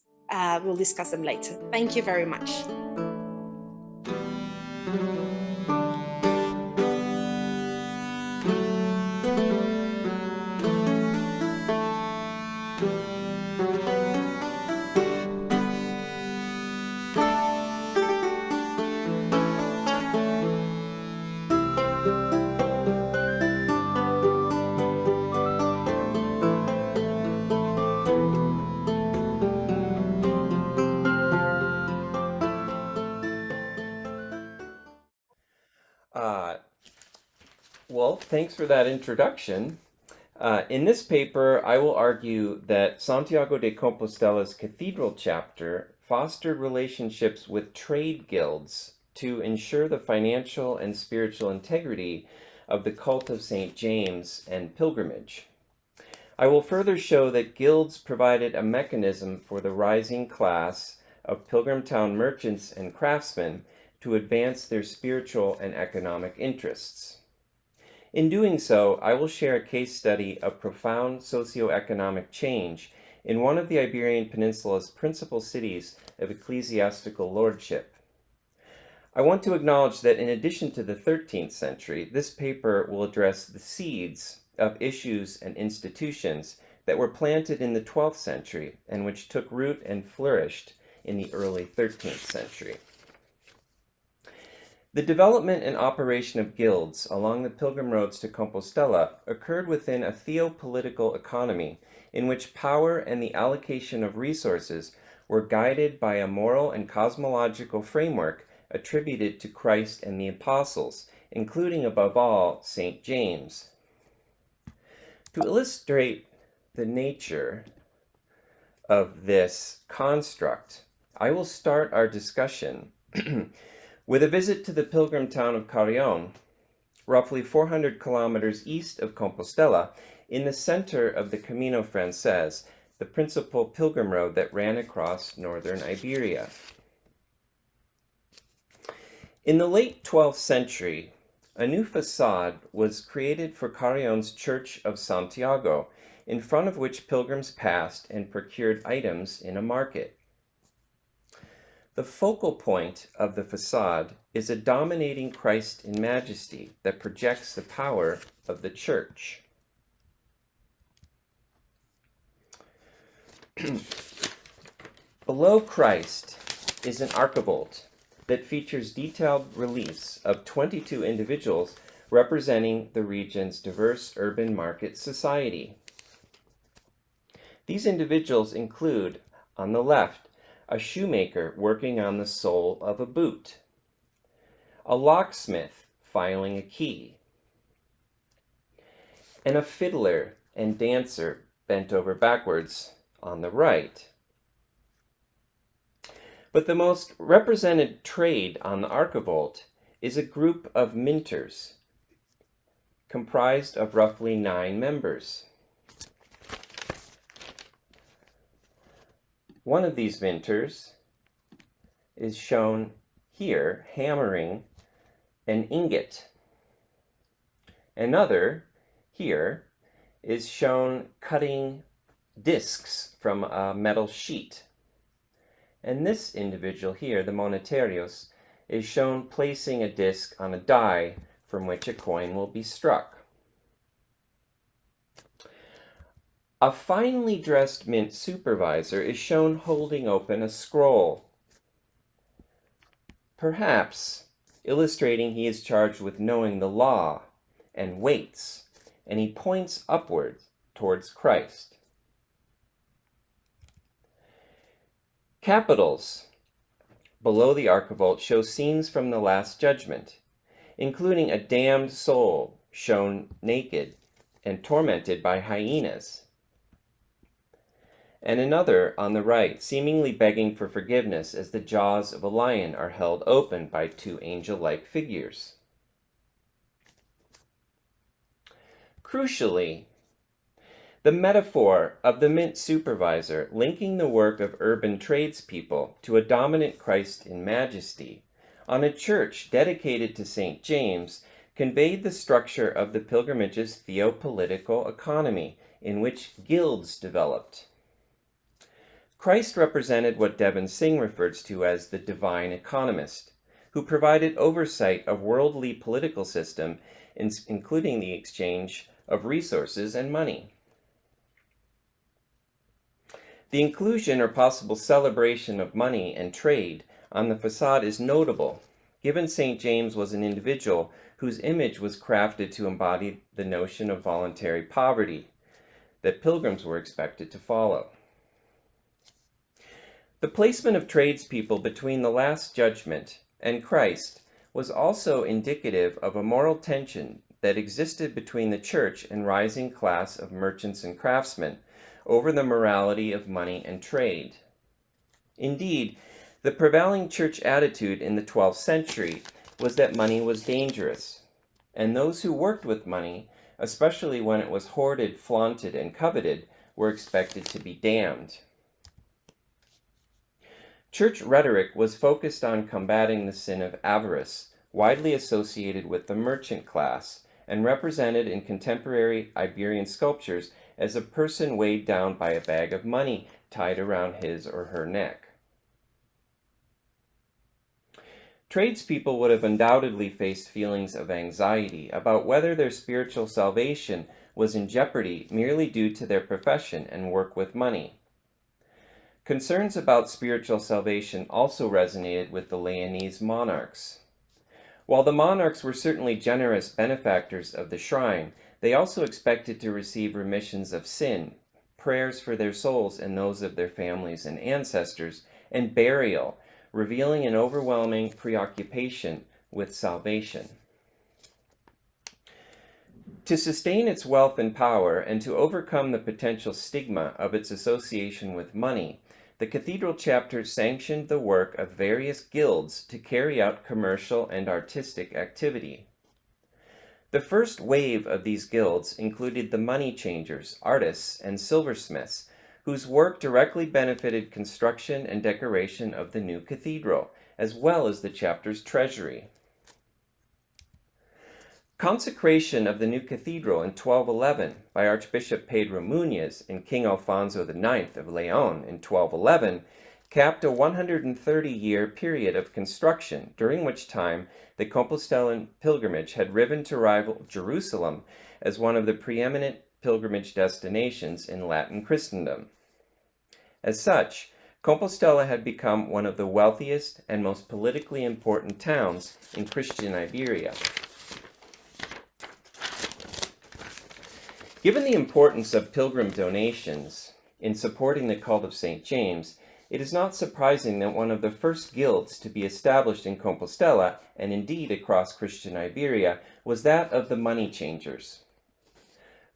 we'll discuss them later. Thank you very much. Well, thanks for that introduction. In this paper, I will argue that Santiago de Compostela's cathedral chapter fostered relationships with trade guilds to ensure the financial and spiritual integrity of the cult of St. James and pilgrimage. I will further show that guilds provided a mechanism for the rising class of Pilgrim Town merchants and craftsmen to advance their spiritual and economic interests. In doing so, I will share a case study of profound socio-economic change in one of the Iberian Peninsula's principal cities of ecclesiastical lordship. I want to acknowledge that in addition to the 13th century, this paper will address the seeds of issues and institutions that were planted in the 12th century and which took root and flourished in the early 13th century. The development and operation of guilds along the pilgrim roads to Compostela occurred within a theo-political economy in which power and the allocation of resources were guided by a moral and cosmological framework attributed to Christ and the apostles, including above all St. James. To illustrate the nature of this construct, I will start our discussion with a visit to the pilgrim town of Carrion, roughly 400 kilometers east of Compostela, in the center of the Camino Frances, the principal pilgrim road that ran across northern Iberia. In the late 12th century, a new facade was created for Carrion's Church of Santiago, in front of which pilgrims passed and procured items in a market. The focal point of the facade is a dominating Christ in majesty that projects the power of the church. Below Christ is an archivolt that features detailed reliefs of 22 individuals representing the region's diverse urban market society. These individuals include, on the left, a shoemaker working on the sole of a boot, a locksmith filing a key, and a fiddler and dancer bent over backwards on the right. But the most represented trade on the archivolt is a group of minters, comprised of roughly 9 members. One of these minters is shown here hammering an ingot. Another here is shown cutting discs from a metal sheet. And this individual here, the monetarios, is shown placing a disc on a die from which a coin will be struck. A finely dressed mint supervisor is shown holding open a scroll, perhaps illustrating he is charged with knowing the law and weights, and he points upwards towards Christ. Capitals below the archivolt show scenes from the Last Judgment, including a damned soul shown naked and tormented by hyenas, and another on the right seemingly begging for forgiveness as the jaws of a lion are held open by 2 angel-like figures. Crucially, the metaphor of the mint supervisor linking the work of urban tradespeople to a dominant Christ in majesty on a church dedicated to St. James conveyed the structure of the pilgrimage's theo-political economy in which guilds developed. Christ represented what Devon Singh refers to as the divine economist, who provided oversight of worldly political system, including the exchange of resources and money. The inclusion or possible celebration of money and trade on the facade is notable, given St. James was an individual whose image was crafted to embody the notion of voluntary poverty that pilgrims were expected to follow. The placement of tradespeople between the Last Judgment and Christ was also indicative of a moral tension that existed between the church and rising class of merchants and craftsmen over the morality of money and trade. Indeed, the prevailing church attitude in the 12th century was that money was dangerous, and those who worked with money especially when it was hoarded, flaunted, and coveted, were expected to be damned. Church rhetoric was focused on combating the sin of avarice, widely associated with the merchant class, and represented in contemporary Iberian sculptures as a person weighed down by a bag of money tied around his or her neck. Tradespeople would have undoubtedly faced feelings of anxiety about whether their spiritual salvation was in jeopardy merely due to their profession and work with money. Concerns about spiritual salvation also resonated with the Leonese monarchs. While the monarchs were certainly generous benefactors of the shrine, they also expected to receive remissions of sin, prayers for their souls and those of their families and ancestors, and burial, revealing an overwhelming preoccupation with salvation. To sustain its wealth and power, and to overcome the potential stigma of its association with money, the cathedral chapter sanctioned the work of various guilds to carry out commercial and artistic activity. The first wave of these guilds included the money changers, artists, and silversmiths, whose work directly benefited construction and decoration of the new cathedral, as well as the chapter's treasury. Consecration of the new cathedral in 1211 by Archbishop Pedro Muñoz and King Alfonso IX of León in 1211 capped a 130-year period of construction, during which time the Compostelan pilgrimage had riven to rival Jerusalem as one of the preeminent pilgrimage destinations in Latin Christendom. As such, Compostela had become one of the wealthiest and most politically important towns in Christian Iberia. Given the importance of pilgrim donations in supporting the cult of St. James, it is not surprising that one of the first guilds to be established in Compostela, and indeed across Christian Iberia, was that of the money changers.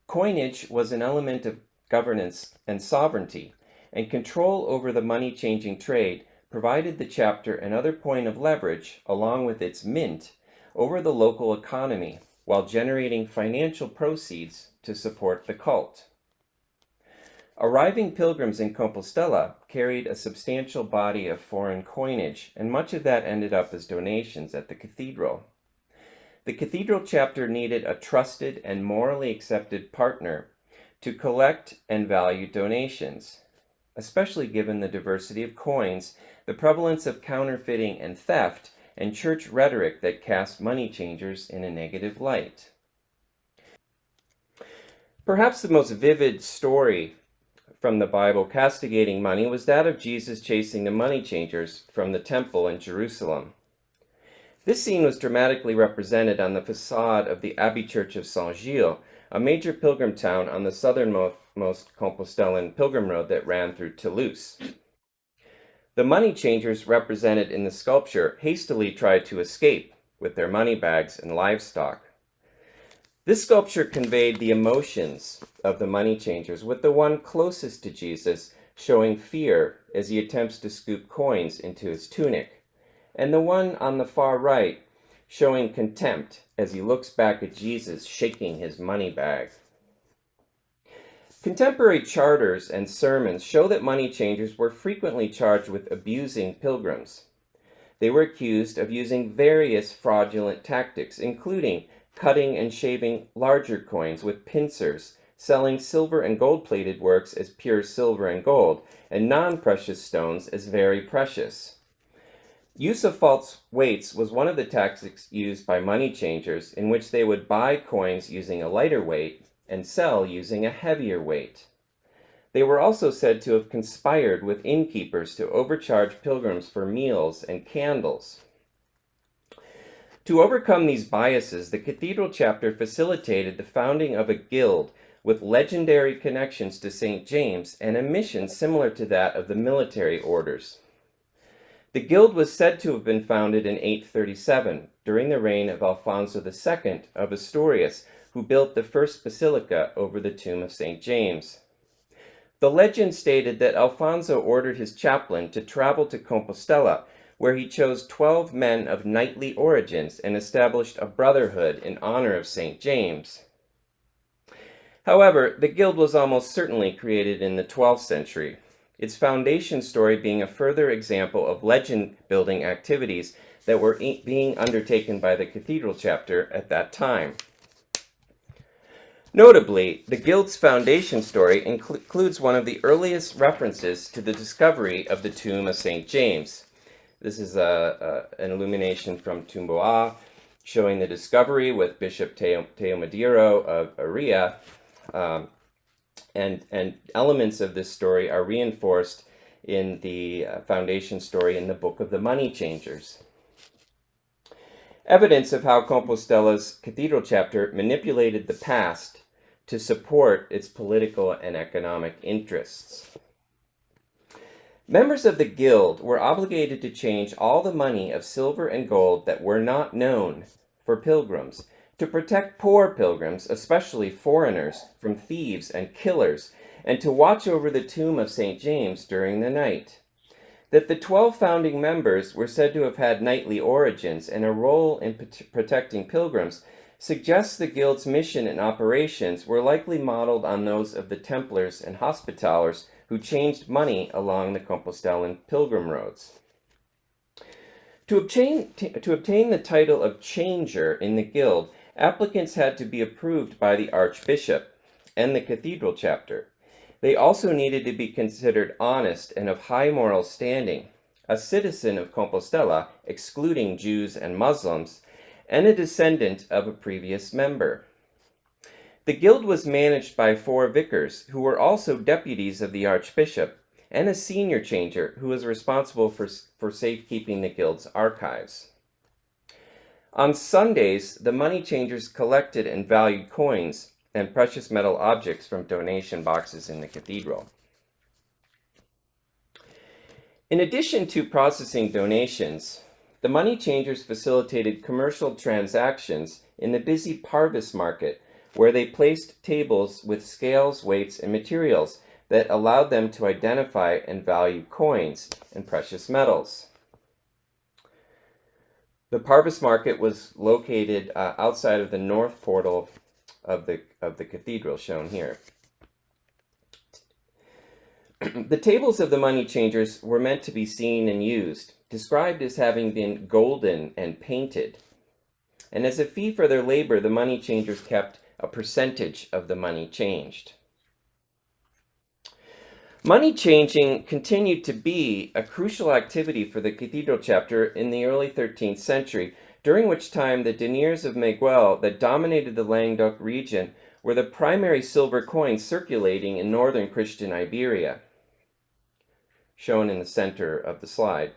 Coinage was an element of governance and sovereignty, and control over the money-changing trade provided the chapter another point of leverage, along with its mint, over the local economy, while generating financial proceeds to support the cult. Arriving pilgrims in Compostela carried a substantial body of foreign coinage, and much of that ended up as donations at the cathedral. The cathedral chapter needed a trusted and morally accepted partner to collect and value donations, especially given the diversity of coins, the prevalence of counterfeiting and theft, and church rhetoric that cast money changers in a negative light. Perhaps the most vivid story from the Bible castigating money was that of Jesus chasing the money changers from the temple in Jerusalem. This scene was dramatically represented on the facade of the Abbey Church of Saint-Gilles, a major pilgrim town on the southernmost Compostelan pilgrim road that ran through Toulouse. The money changers represented in the sculpture hastily tried to escape with their money bags and livestock. This sculpture conveyed the emotions of the money changers, with the one closest to Jesus showing fear as he attempts to scoop coins into his tunic, and the one on the far right showing contempt as he looks back at Jesus shaking his money bag. Contemporary charters and sermons show that money changers were frequently charged with abusing pilgrims. They were accused of using various fraudulent tactics, including cutting and shaving larger coins with pincers, selling silver and gold-plated works as pure silver and gold, and non-precious stones as very precious. Use of false weights was one of the tactics used by money changers, in which they would buy coins using a lighter weight and sell using a heavier weight. They were also said to have conspired with innkeepers to overcharge pilgrims for meals and candles. To overcome these biases, the cathedral chapter facilitated the founding of a guild with legendary connections to St. James and a mission similar to that of the military orders. The guild was said to have been founded in 837, during the reign of Alfonso II of Asturias, who built the first basilica over the tomb of St. James. The legend stated that Alfonso ordered his chaplain to travel to Compostela, where he chose 12 men of knightly origins and established a brotherhood in honor of St. James. However, the guild was almost certainly created in the 12th century, its foundation story being a further example of legend-building activities that were being undertaken by the cathedral chapter at that time. Notably, the guild's foundation story includes one of the earliest references to the discovery of the tomb of St. James. This is an illumination from Tumboa, showing the discovery with Bishop Theo-Madiro of Iberia, and elements of this story are reinforced in the foundation story in the Book of the Money Changers. Evidence of how Compostela's cathedral chapter manipulated the past to support its political and economic interests. Members of the guild were obligated to change all the money of silver and gold that were not known for pilgrims, to protect poor pilgrims, especially foreigners, from thieves and killers, and to watch over the tomb of St. James during the night. That the 12 founding members were said to have had knightly origins and a role in protecting pilgrims suggests the guild's mission and operations were likely modeled on those of the Templars and Hospitallers who changed money along the Compostelan pilgrim roads. To obtain the title of changer in the guild, applicants had to be approved by the archbishop and the cathedral chapter. They also needed to be considered honest and of high moral standing, a citizen of Compostela, excluding Jews and Muslims, and a descendant of a previous member. The guild was managed by 4 vicars, who were also deputies of the archbishop, and a senior changer who was responsible for safekeeping the guild's archives. On Sundays, the money changers collected and valued coins and precious metal objects from donation boxes in the cathedral. In addition to processing donations, the money changers facilitated commercial transactions in the busy Parvis market, where they placed tables with scales, weights, and materials that allowed them to identify and value coins and precious metals. The Parvis market was located outside of the north portal of the cathedral, shown here. The tables of the money changers were meant to be seen and used, described as having been golden and painted. And as a fee for their labor, the money changers kept a percentage of the money changed. Money changing continued to be a crucial activity for the cathedral chapter in the early 13th century, during which time the deniers of Miguel that dominated the Languedoc region were the primary silver coins circulating in northern Christian Iberia, shown in the center of the slide.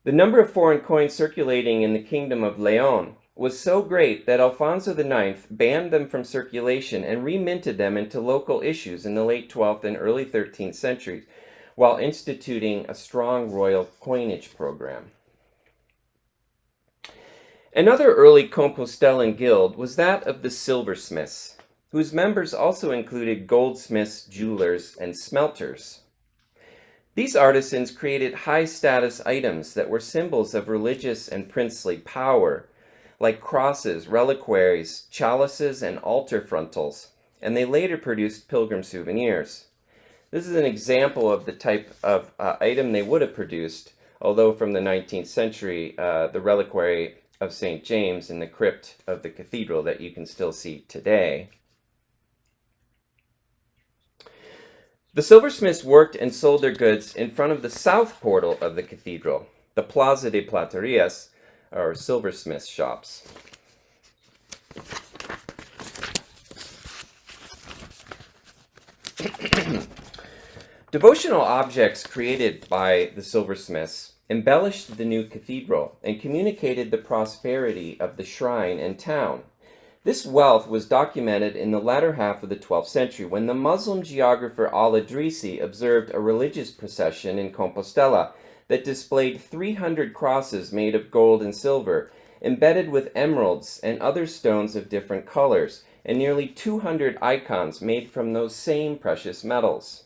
The number of foreign coins circulating in the kingdom of Leon was so great that Alfonso IX banned them from circulation and reminted them into local issues in the late 12th and early 13th centuries, while instituting a strong royal coinage program. Another early Compostelan guild was that of the silversmiths, whose members also included goldsmiths, jewelers, and smelters. These artisans created high-status items that were symbols of religious and princely power, like crosses, reliquaries, chalices, and altar frontals, and they later produced pilgrim souvenirs. This is an example of the type of item they would have produced, although from the 19th century, the reliquary of St. James in the crypt of the cathedral that you can still see today. The silversmiths worked and sold their goods in front of the south portal of the cathedral, the Plaza de Platerias, or silversmith shops. Devotional objects created by the silversmiths embellished the new cathedral and communicated the prosperity of the shrine and town. This wealth was documented in the latter half of the 12th century when the Muslim geographer Al-Idrisi observed a religious procession in Compostela that displayed 300 crosses made of gold and silver, embedded with emeralds and other stones of different colors, and nearly 200 icons made from those same precious metals.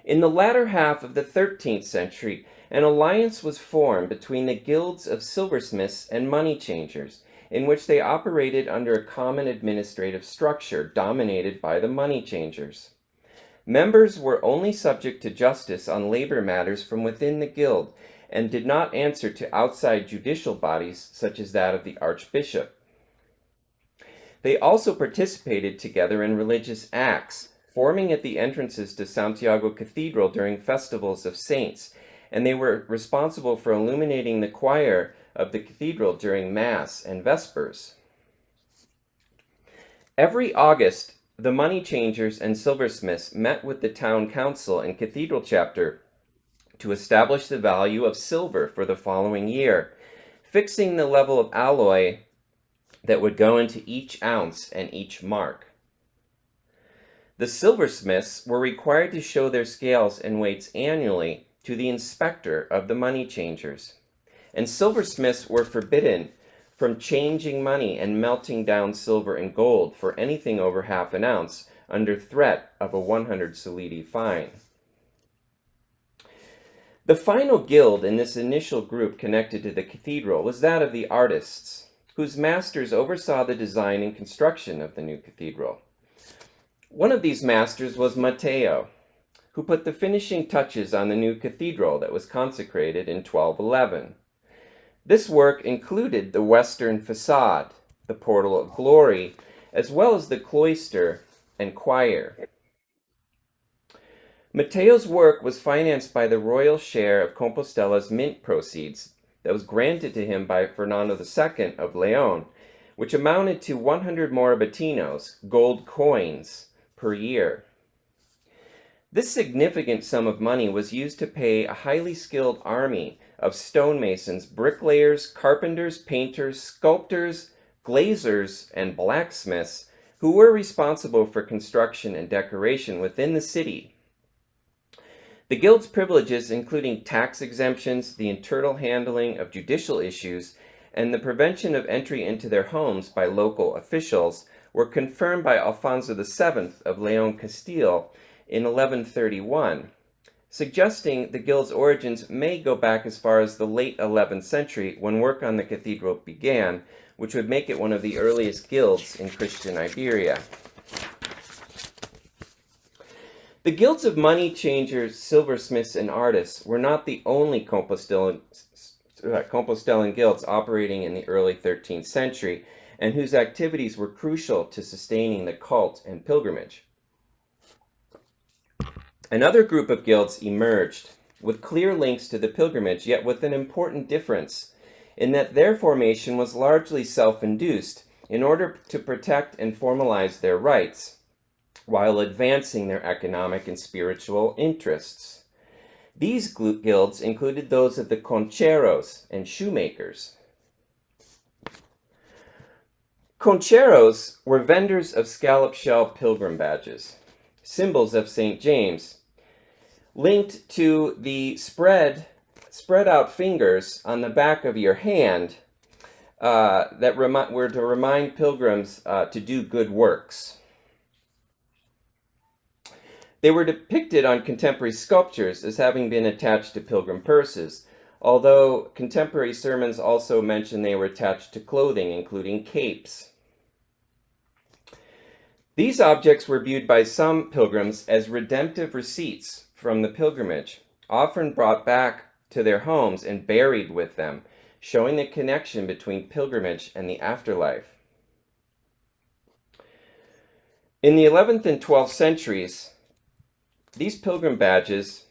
In the latter half of the 13th century, an alliance was formed between the guilds of silversmiths and money changers, in which they operated under a common administrative structure dominated by the money changers. Members were only subject to justice on labor matters from within the guild and did not answer to outside judicial bodies such as that of the archbishop. They also participated together in religious acts, forming at the entrances to Santiago Cathedral during festivals of saints, and they were responsible for illuminating the choir of the cathedral during Mass and Vespers. Every August, the money changers and silversmiths met with the town council and cathedral chapter to establish the value of silver for the following year, fixing the level of alloy that would go into each ounce and each mark. The silversmiths were required to show their scales and weights annually to the inspector of the money changers, and silversmiths were forbidden from changing money and melting down silver and gold for anything over half an ounce under threat of a 100 solidi fine. The final guild in this initial group connected to the cathedral was that of the artists, whose masters oversaw the design and construction of the new cathedral. One of these masters was Matteo, who put the finishing touches on the new cathedral that was consecrated in 1211. This work included the western facade, the portal of glory, as well as the cloister and choir. Matteo's work was financed by the royal share of Compostela's mint proceeds that was granted to him by Fernando II of Leon, which amounted to 100 morabitinos, gold coins, per year. This significant sum of money was used to pay a highly skilled army of stonemasons, bricklayers, carpenters, painters, sculptors, glazers, and blacksmiths who were responsible for construction and decoration within the city. The guild's privileges, including tax exemptions, the internal handling of judicial issues, and the prevention of entry into their homes by local officials, were confirmed by Alfonso VII of Leon Castile in 1131, suggesting the guild's origins may go back as far as the late 11th century when work on the cathedral began, which would make it one of the earliest guilds in Christian Iberia. The guilds of money changers, silversmiths, and artists were not the only Compostelan guilds operating in the early 13th century, and whose activities were crucial to sustaining the cult and pilgrimage. Another group of guilds emerged, with clear links to the pilgrimage, yet with an important difference, in that their formation was largely self-induced in order to protect and formalize their rights, while advancing their economic and spiritual interests. These guilds included those of the concheros and shoemakers. Concheros were vendors of scallop shell pilgrim badges, symbols of St. James, linked to the spread out fingers on the back of your hand that were to remind pilgrims to do good works. They were depicted on contemporary sculptures as having been attached to pilgrim purses, although contemporary sermons also mention they were attached to clothing, including capes. These objects were viewed by some pilgrims as redemptive receipts from the pilgrimage, often brought back to their homes and buried with them, showing the connection between pilgrimage and the afterlife. In the 11th and 12th centuries, these pilgrim badges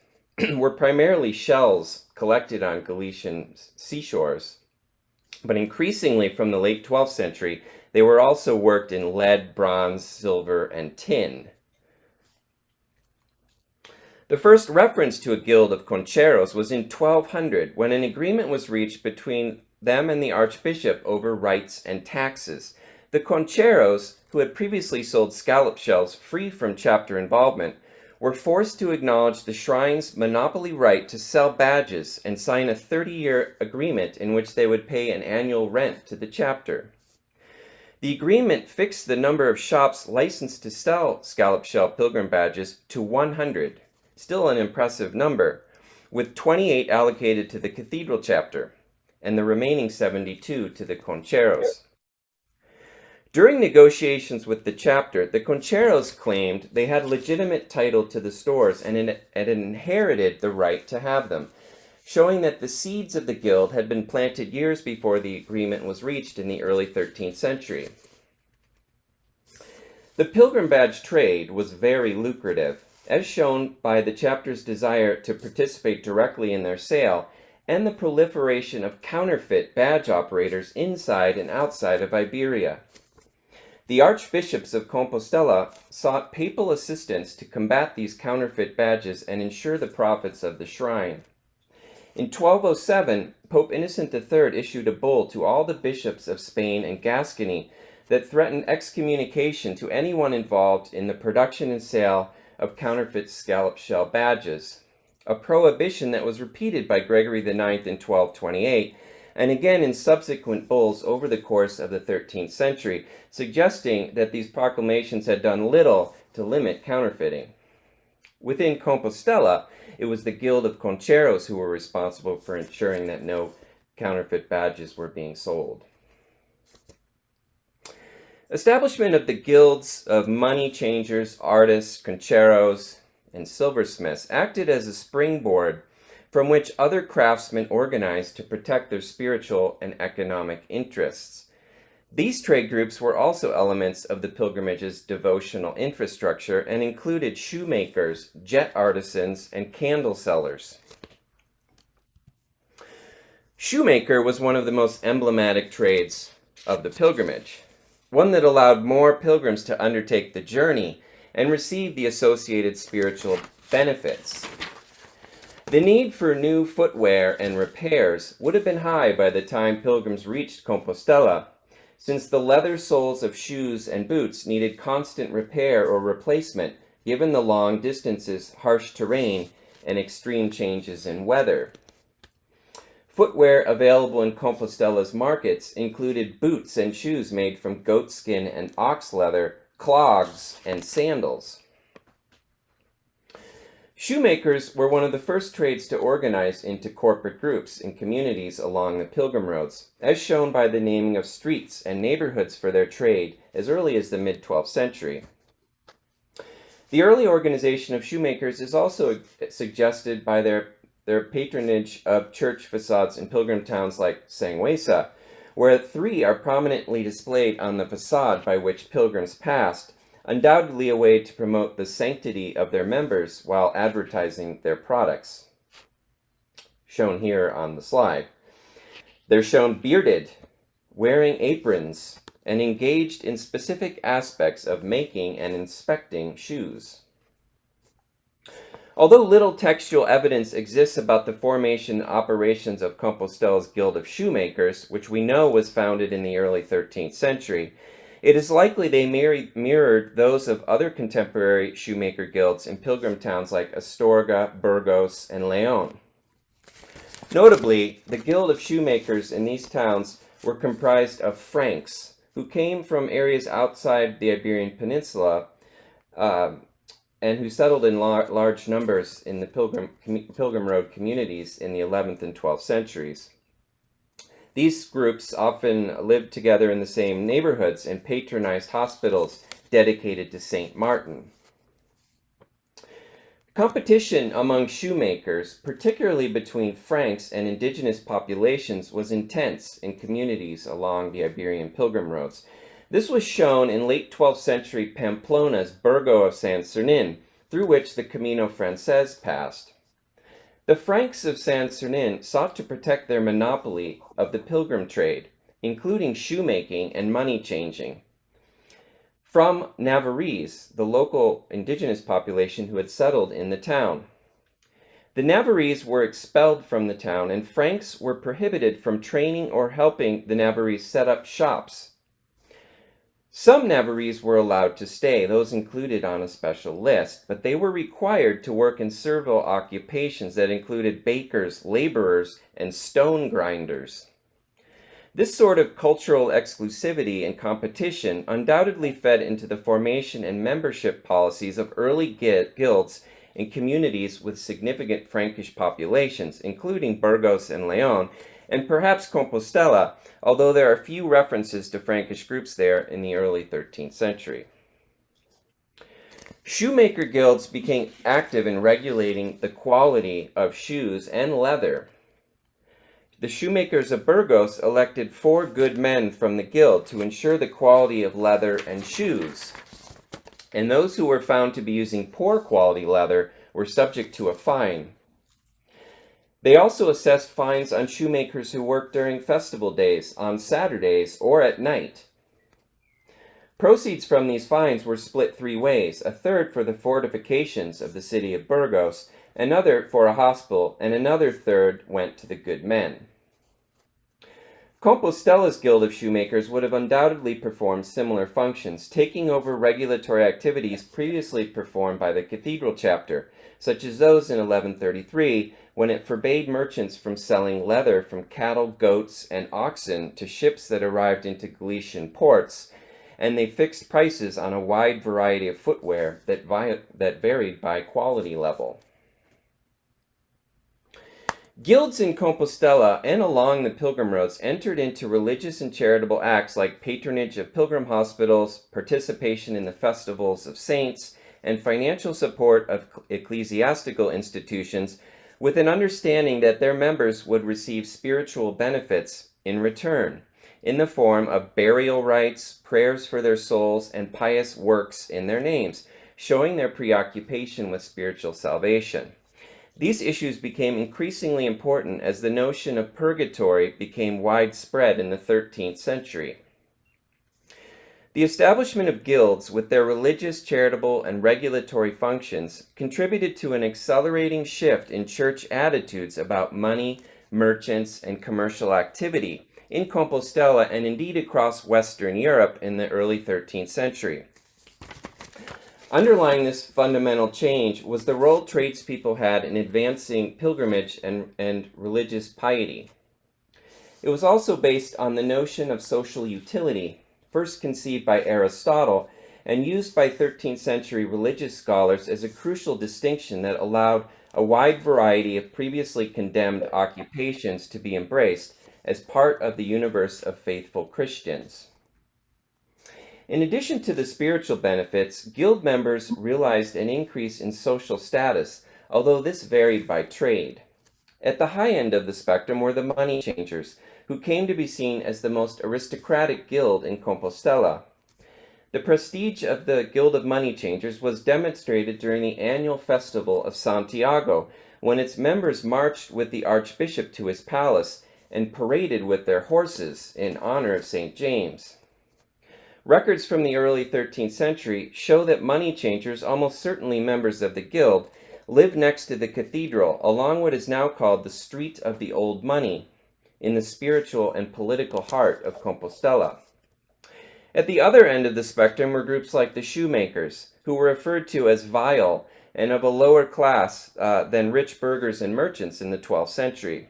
were primarily shells collected on Galician seashores, but increasingly from the late 12th century, they were also worked in lead, bronze, silver, and tin. The first reference to a guild of concheros was in 1200, when an agreement was reached between them and the archbishop over rights and taxes. The concheros, who had previously sold scallop shells free from chapter involvement, were forced to acknowledge the shrine's monopoly right to sell badges and sign a 30-year agreement in which they would pay an annual rent to the chapter. The agreement fixed the number of shops licensed to sell scallop shell pilgrim badges to 100, still an impressive number, with 28 allocated to the cathedral chapter, and the remaining 72 to the concheros. During negotiations with the chapter, the concheros claimed they had legitimate title to the stores and had inherited the right to have them, showing that the seeds of the guild had been planted years before the agreement was reached in the early 13th century. The pilgrim badge trade was very lucrative, as shown by the chapter's desire to participate directly in their sale and the proliferation of counterfeit badge operators inside and outside of Iberia. The archbishops of Compostela sought papal assistance to combat these counterfeit badges and ensure the profits of the shrine. In 1207, Pope Innocent III issued a bull to all the bishops of Spain and Gascony that threatened excommunication to anyone involved in the production and sale of counterfeit scallop shell badges, a prohibition that was repeated by Gregory IX in 1228, and again in subsequent bulls over the course of the 13th century, suggesting that these proclamations had done little to limit counterfeiting. Within Compostela, it was the Guild of Concheros who were responsible for ensuring that no counterfeit badges were being sold. Establishment of the guilds of money changers, artists, concheros, and silversmiths acted as a springboard from which other craftsmen organized to protect their spiritual and economic interests. These trade groups were also elements of the pilgrimage's devotional infrastructure and included shoemakers, jet artisans, and candle sellers. Shoemaker was one of the most emblematic trades of the pilgrimage, one that allowed more pilgrims to undertake the journey and receive the associated spiritual benefits. The need for new footwear and repairs would have been high by the time pilgrims reached Compostela, since the leather soles of shoes and boots needed constant repair or replacement given the long distances, harsh terrain, and extreme changes in weather. Footwear available in Compostela's markets included boots and shoes made from goatskin and ox leather, clogs, and sandals. Shoemakers were one of the first trades to organize into corporate groups in communities along the pilgrim roads, as shown by the naming of streets and neighborhoods for their trade as early as the mid-12th century. The early organization of shoemakers is also suggested by their patronage of church facades in pilgrim towns like Sangüesa, where 3 are prominently displayed on the facade by which pilgrims passed, undoubtedly a way to promote the sanctity of their members while advertising their products. Shown here on the slide. They're shown bearded, wearing aprons, and engaged in specific aspects of making and inspecting shoes. Although little textual evidence exists about the formation and operations of Compostela's Guild of Shoemakers, which we know was founded in the early 13th century, it is likely they mirrored those of other contemporary shoemaker guilds in pilgrim towns like Astorga, Burgos, and León. Notably, the Guild of Shoemakers in these towns were comprised of Franks, who came from areas outside the Iberian Peninsula and who settled in large numbers in the Pilgrim Road communities in the 11th and 12th centuries. These groups often lived together in the same neighborhoods and patronized hospitals dedicated to Saint Martin. Competition among shoemakers, particularly between Franks and indigenous populations, was intense in communities along the Iberian pilgrim roads. This was shown in late 12th century Pamplona's Burgo of San Sernin, through which the Camino Frances passed. The Franks of San Sernin sought to protect their monopoly of the pilgrim trade, including shoemaking and money changing, from Navarrese, the local indigenous population who had settled in the town. The Navarrese were expelled from the town, and Franks were prohibited from training or helping the Navarrese set up shops. Some Navarrese were allowed to stay, those included on a special list, but they were required to work in servile occupations that included bakers, laborers, and stone grinders. This sort of cultural exclusivity and competition undoubtedly fed into the formation and membership policies of early guilds in communities with significant Frankish populations, including Burgos and León, and perhaps Compostela, although there are few references to Frankish groups there in the early 13th century. Shoemaker guilds became active in regulating the quality of shoes and leather. The shoemakers of Burgos elected 4 good men from the guild to ensure the quality of leather and shoes, and those who were found to be using poor quality leather were subject to a fine. They also assessed fines on shoemakers who worked during festival days, on Saturdays, or at night. Proceeds from these fines were split 3 ways, a third for the fortifications of the city of Burgos, another for a hospital, and another third went to the good men. Compostela's Guild of Shoemakers would have undoubtedly performed similar functions, taking over regulatory activities previously performed by the cathedral chapter, such as those in 1133, when it forbade merchants from selling leather from cattle, goats, and oxen to ships that arrived into Galician ports, and they fixed prices on a wide variety of footwear that varied by quality level. Guilds in Compostela and along the pilgrim roads entered into religious and charitable acts like patronage of pilgrim hospitals, participation in the festivals of saints, and financial support of ecclesiastical institutions, with an understanding that their members would receive spiritual benefits in return, in the form of burial rites, prayers for their souls, and pious works in their names, showing their preoccupation with spiritual salvation. These issues became increasingly important as the notion of purgatory became widespread in the 13th century. The establishment of guilds with their religious, charitable, and regulatory functions contributed to an accelerating shift in church attitudes about money, merchants, and commercial activity in Compostela and indeed across Western Europe in the early 13th century. Underlying this fundamental change was the role tradespeople had in advancing pilgrimage and religious piety. It was also based on the notion of social utility, first conceived by Aristotle and used by 13th century religious scholars as a crucial distinction that allowed a wide variety of previously condemned occupations to be embraced as part of the universe of faithful Christians. In addition to the spiritual benefits, guild members realized an increase in social status, although this varied by trade. At the high end of the spectrum were the money changers, who came to be seen as the most aristocratic guild in Compostela. The prestige of the Guild of Money Changers was demonstrated during the annual festival of Santiago, when its members marched with the archbishop to his palace and paraded with their horses in honor of St. James. Records from the early 13th century show that money changers, almost certainly members of the guild, lived next to the cathedral along what is now called the Street of the Old Money, in the spiritual and political heart of Compostela. At the other end of the spectrum were groups like the shoemakers, who were referred to as vile and of a lower class than rich burghers and merchants in the 12th century.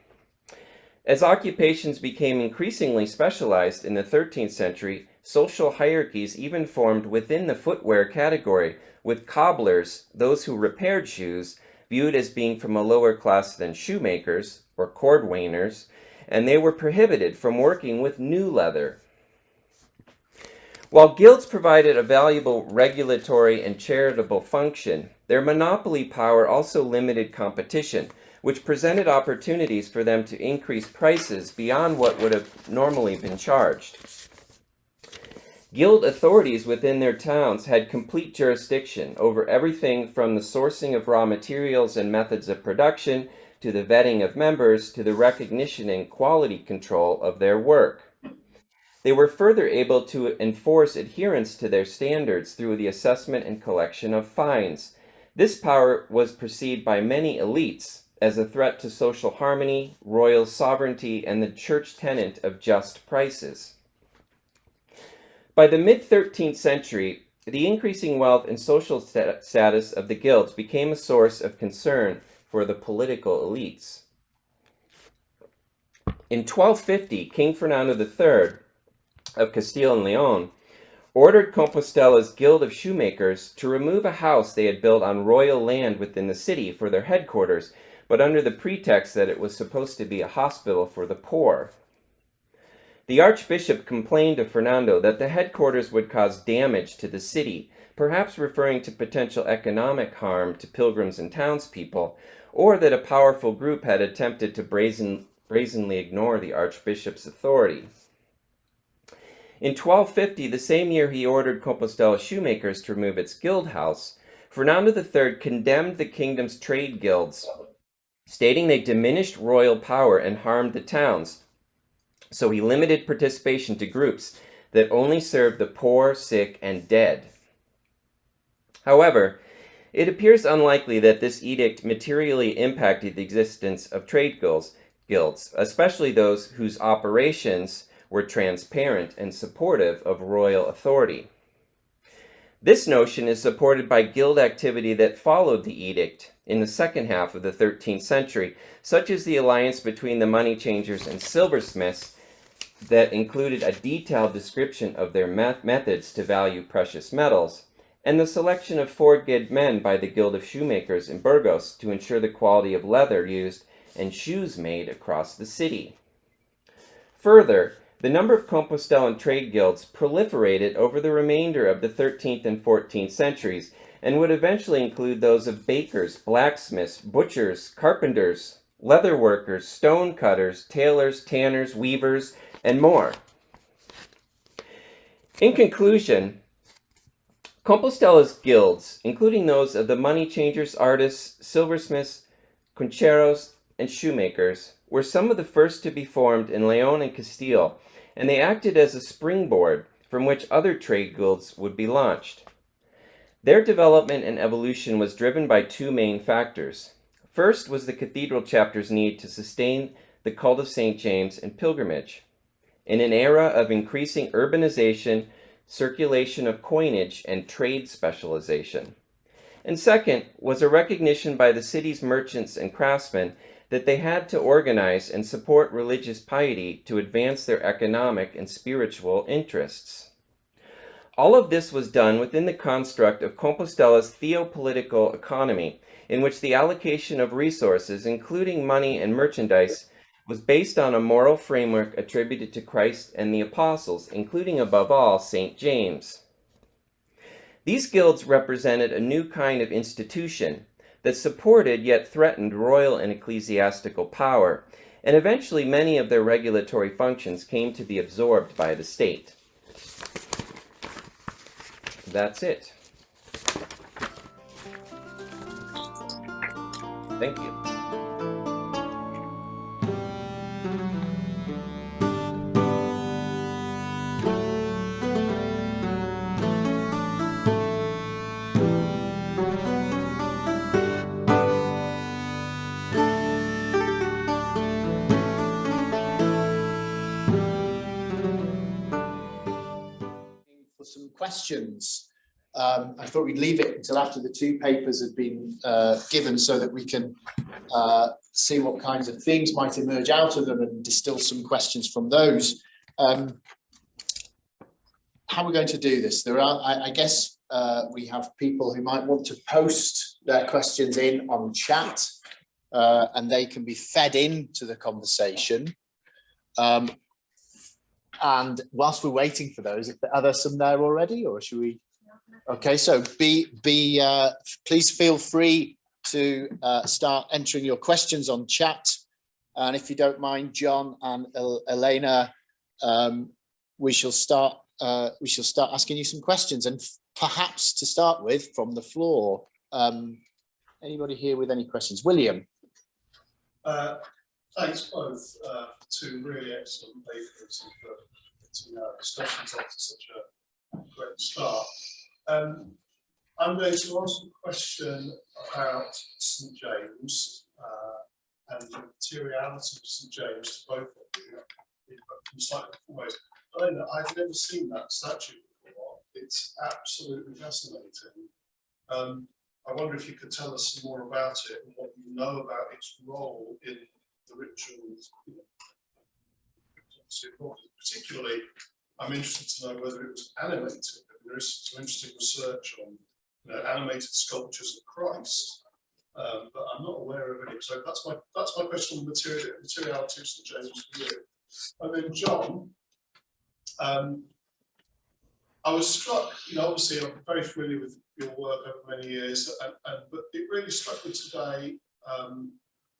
As occupations became increasingly specialized in the 13th century, social hierarchies even formed within the footwear category, with cobblers, those who repaired shoes, viewed as being from a lower class than shoemakers, or cordwainers, and they were prohibited from working with new leather. While guilds provided a valuable regulatory and charitable function, their monopoly power also limited competition, which presented opportunities for them to increase prices beyond what would have normally been charged. Guild authorities within their towns had complete jurisdiction over everything from the sourcing of raw materials and methods of production, to the vetting of members, to the recognition and quality control of their work. They were further able to enforce adherence to their standards through the assessment and collection of fines. This power was perceived by many elites as a threat to social harmony, royal sovereignty, and the church tenet of just prices. By the mid-13th century, the increasing wealth and social status of the guilds became a source of concern for the political elites. In 1250, King Fernando III of Castile and Leon ordered Compostela's Guild of Shoemakers to remove a house they had built on royal land within the city for their headquarters, but under the pretext that it was supposed to be a hospital for the poor. The archbishop complained to Fernando that the headquarters would cause damage to the city, perhaps referring to potential economic harm to pilgrims and townspeople, or that a powerful group had attempted to brazenly ignore the archbishop's authority. In 1250, the same year he ordered Compostela shoemakers to remove its guild house, Fernando III condemned the kingdom's trade guilds, stating they diminished royal power and harmed the towns. So he limited participation to groups that only served the poor, sick, and dead. However, it appears unlikely that this edict materially impacted the existence of trade guilds, especially those whose operations were transparent and supportive of royal authority. This notion is supported by guild activity that followed the edict in the second half of the 13th century, such as the alliance between the money changers and silversmiths that included a detailed description of their methods to value precious metals, and the selection of 4 good men by the Guild of Shoemakers in Burgos to ensure the quality of leather used and shoes made across the city. Further, the number of Compostelan trade guilds proliferated over the remainder of the 13th and 14th centuries, and would eventually include those of bakers, blacksmiths, butchers, carpenters, leather workers, stone cutters, tailors, tanners, weavers, and more. In conclusion, Compostela's guilds, including those of the money changers, artists, silversmiths, concheros, and shoemakers, were some of the first to be formed in Leon and Castile, and they acted as a springboard from which other trade guilds would be launched. Their development and evolution was driven by 2 main factors. First was the cathedral chapter's need to sustain the cult of St. James and pilgrimage. In an era of increasing urbanization, circulation of coinage, and trade specialization. And second was a recognition by the city's merchants and craftsmen that they had to organize and support religious piety to advance their economic and spiritual interests. All of this was done within the construct of Compostela's Theo-Political economy, in which the allocation of resources, including money and merchandise, was based on a moral framework attributed to Christ and the apostles, including above all St. James. These guilds represented a new kind of institution that supported yet threatened royal and ecclesiastical power, and eventually many of their regulatory functions came to be absorbed by the state. That's it. Thank you. For some questions. I thought we'd leave it until after the 2 papers have been given so that we can see what kinds of themes might emerge out of them and distill some questions from those. How are we going to do this? There are, I guess, we have people who might want to post their questions in on chat and they can be fed into the conversation. And whilst we're waiting for those, are there some there already, or should we? Okay, so please feel free to start entering your questions on chat. And if you don't mind, John and Elena, we shall start asking you some questions, and perhaps to start with from the floor. Anybody here with any questions? William. Thanks both for 2 really excellent papers and for discussions after such a great start. I'm going to ask a question about St. James and the materiality of St. James to both of you from slightly different ways. Elena, I've never seen that statue before. It's absolutely fascinating. I wonder if you could tell us some more about it and what you know about its role in the rituals. Particularly, I'm interested to know whether it was animated. There is some interesting research on animated sculptures of Christ, but I'm not aware of any. So that's my question on materiality, St James, for you. And then John, I was struck. Obviously, I'm very familiar with your work over many years, but it really struck me today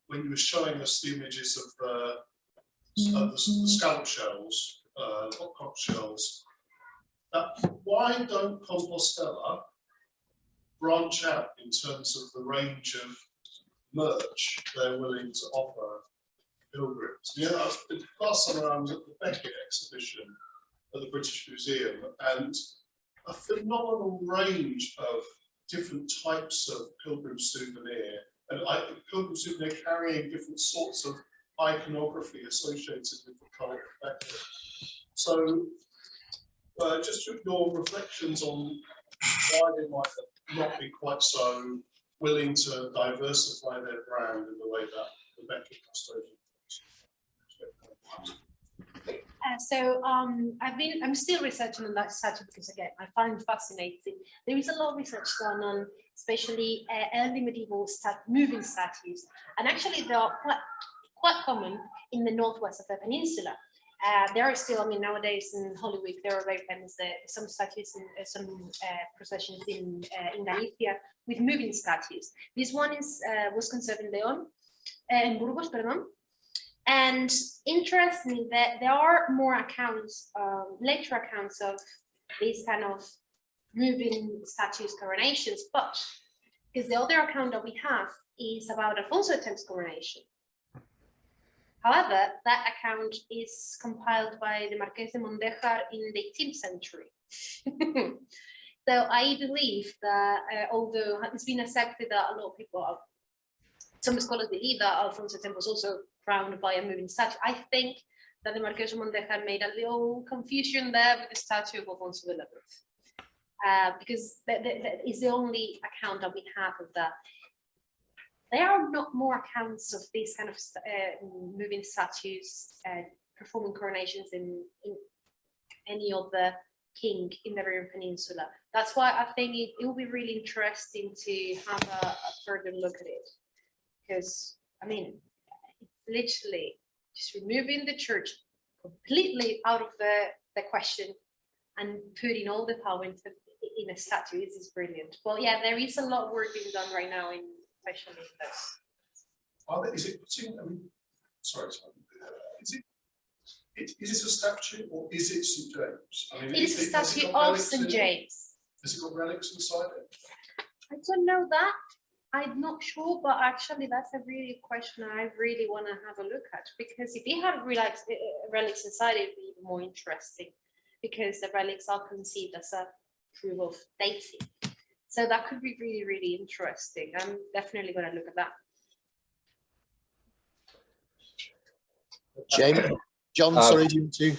when you were showing us the images of the scallop shells, hot shells. Why don't Compostela branch out in terms of the range of merch they're willing to offer pilgrims? The last summer I was at the Beckett exhibition at the British Museum, and a phenomenal range of different types of pilgrim souvenir, and pilgrim souvenir carrying different sorts of iconography associated with the cult of Beckett. So just your reflections on why they might not be quite so willing to diversify their brand in the way that the Beckett custodian. I'm still researching on that statue because again, I find it fascinating. There is a lot of research done on especially early medieval moving statues, and actually they are quite common in the northwest of the peninsula. There are still, nowadays in Holy Week, there are very famous some statues and some processions in Galicia with moving statues. This one was conserved in León, in Burgos, pardon. And interestingly, there are more accounts, later accounts of these kind of moving statues coronations, but because the other account that we have is about Alfonso X's coronation. However, that account is compiled by the Marqués de Mondejar in the 18th century. So I believe that although it's been accepted that a lot of people, some scholars believe that Alfonso X was also crowned by a moving statue, I think that the Marqués de Mondejar made a little confusion there with the statue of Alfonso XI. Because that is the only account that we have of that. There are not more accounts of these kind of moving statues performing coronations in any other king in the Iberian Peninsula. That's why I think it will be really interesting to have a further look at it. Because, it's literally just removing the church completely out of the question and putting all the power in a statue. This is brilliant. Well, yeah, there is a lot of work being done right now especially in this. Is it putting? Sorry. Is it a statue or is it St James? It is a statue of St James. Has it got relics inside it? I don't know that. I'm not sure, but actually that's a really question I really want to have a look at, because if he had relics inside, it would be even more interesting, because the relics are conceived as a proof of dating. So that could be really, really interesting. I'm definitely going to look at that. John, sorry, do you want to?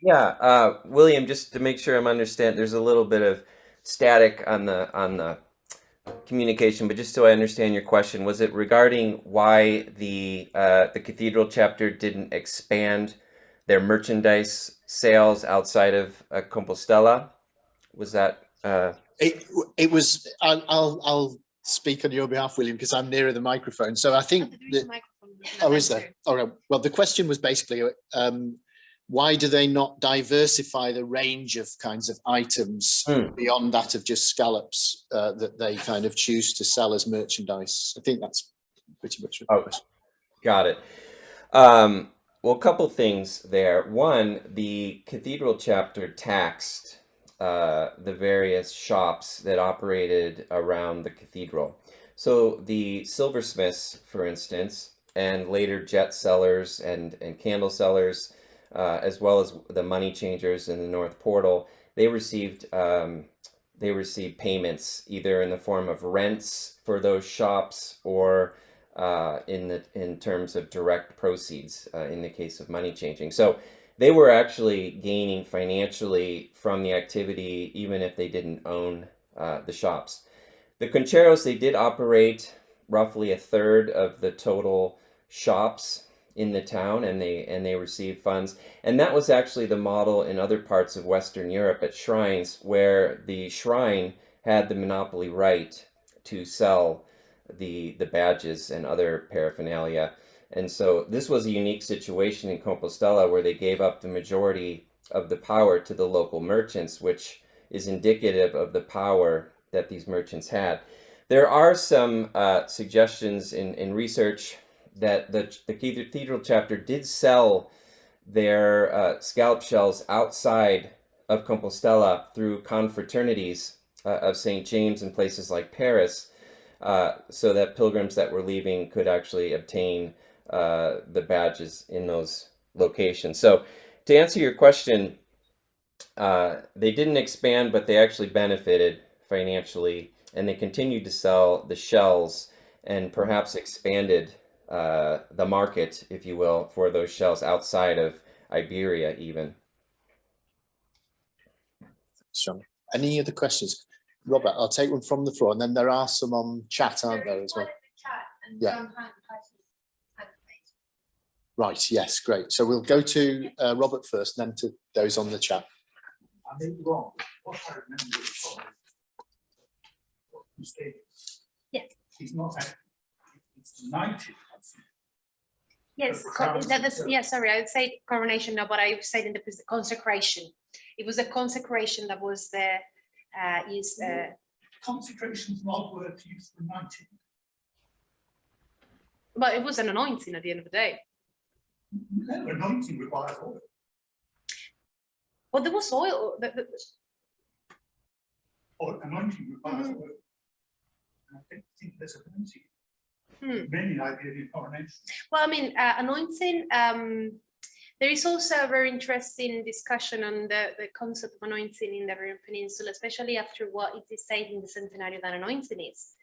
Yeah, William, just to make sure I'm understanding, there's a little bit of static on the communication, but just so I understand your question, was it regarding why the cathedral chapter didn't expand their merchandise sales outside of Compostela? Was that? It was. I'll speak on your behalf, William, because I'm nearer the microphone. So I think is there? All right. Well, the question was basically, why do they not diversify the range of kinds of items beyond that of just scallops that they kind of choose to sell as merchandise? I think that's pretty much the question. Got it. Well, a couple things there. One, the cathedral chapter taxed the various shops that operated around the cathedral. So the silversmiths, for instance, and later jet sellers and candle sellers, as well as the money changers in the North Portal, they received payments either in the form of rents for those shops or in terms of direct proceeds in the case of money changing. So they were actually gaining financially from the activity, even if they didn't own the shops. The concheros, they did operate roughly a third of the total shops in the town, and they received funds. And that was actually the model in other parts of Western Europe at shrines, where the shrine had the monopoly right to sell the badges and other paraphernalia. And so this was a unique situation in Compostela where they gave up the majority of the power to the local merchants, which is indicative of the power that these merchants had. There are some suggestions in research that the cathedral chapter did sell their scallop shells outside of Compostela through confraternities of St. James in places like Paris, so that pilgrims that were leaving could actually obtain the badges in those locations. So to answer your question, they didn't expand, but they actually benefited financially, and they continued to sell the shells and perhaps expanded the market, if you will, for those shells outside of Iberia even. Strong. Any other questions? Robert, I'll take one from the floor, and then there are some on chat, aren't there, as well? Yeah. Right, yes, great. So we'll go to Robert first, and then to those on the chat. I may be wrong. What I remember from Yes. He's not actually, it's 90. Yes, sorry, I would say coronation now, but I said in the consecration. It was a consecration that was there. Consecration is not word to use for 90. But it was an anointing at the end of the day. No, anointing requires oil. Well, there was oil. Or anointing requires oil. And I think there's anointing. Many Iberian coronations. Well, I mean, anointing. There is also a very interesting discussion on the concept of anointing in the Iberian Peninsula, especially after what it is said in the Centenario that anointing is.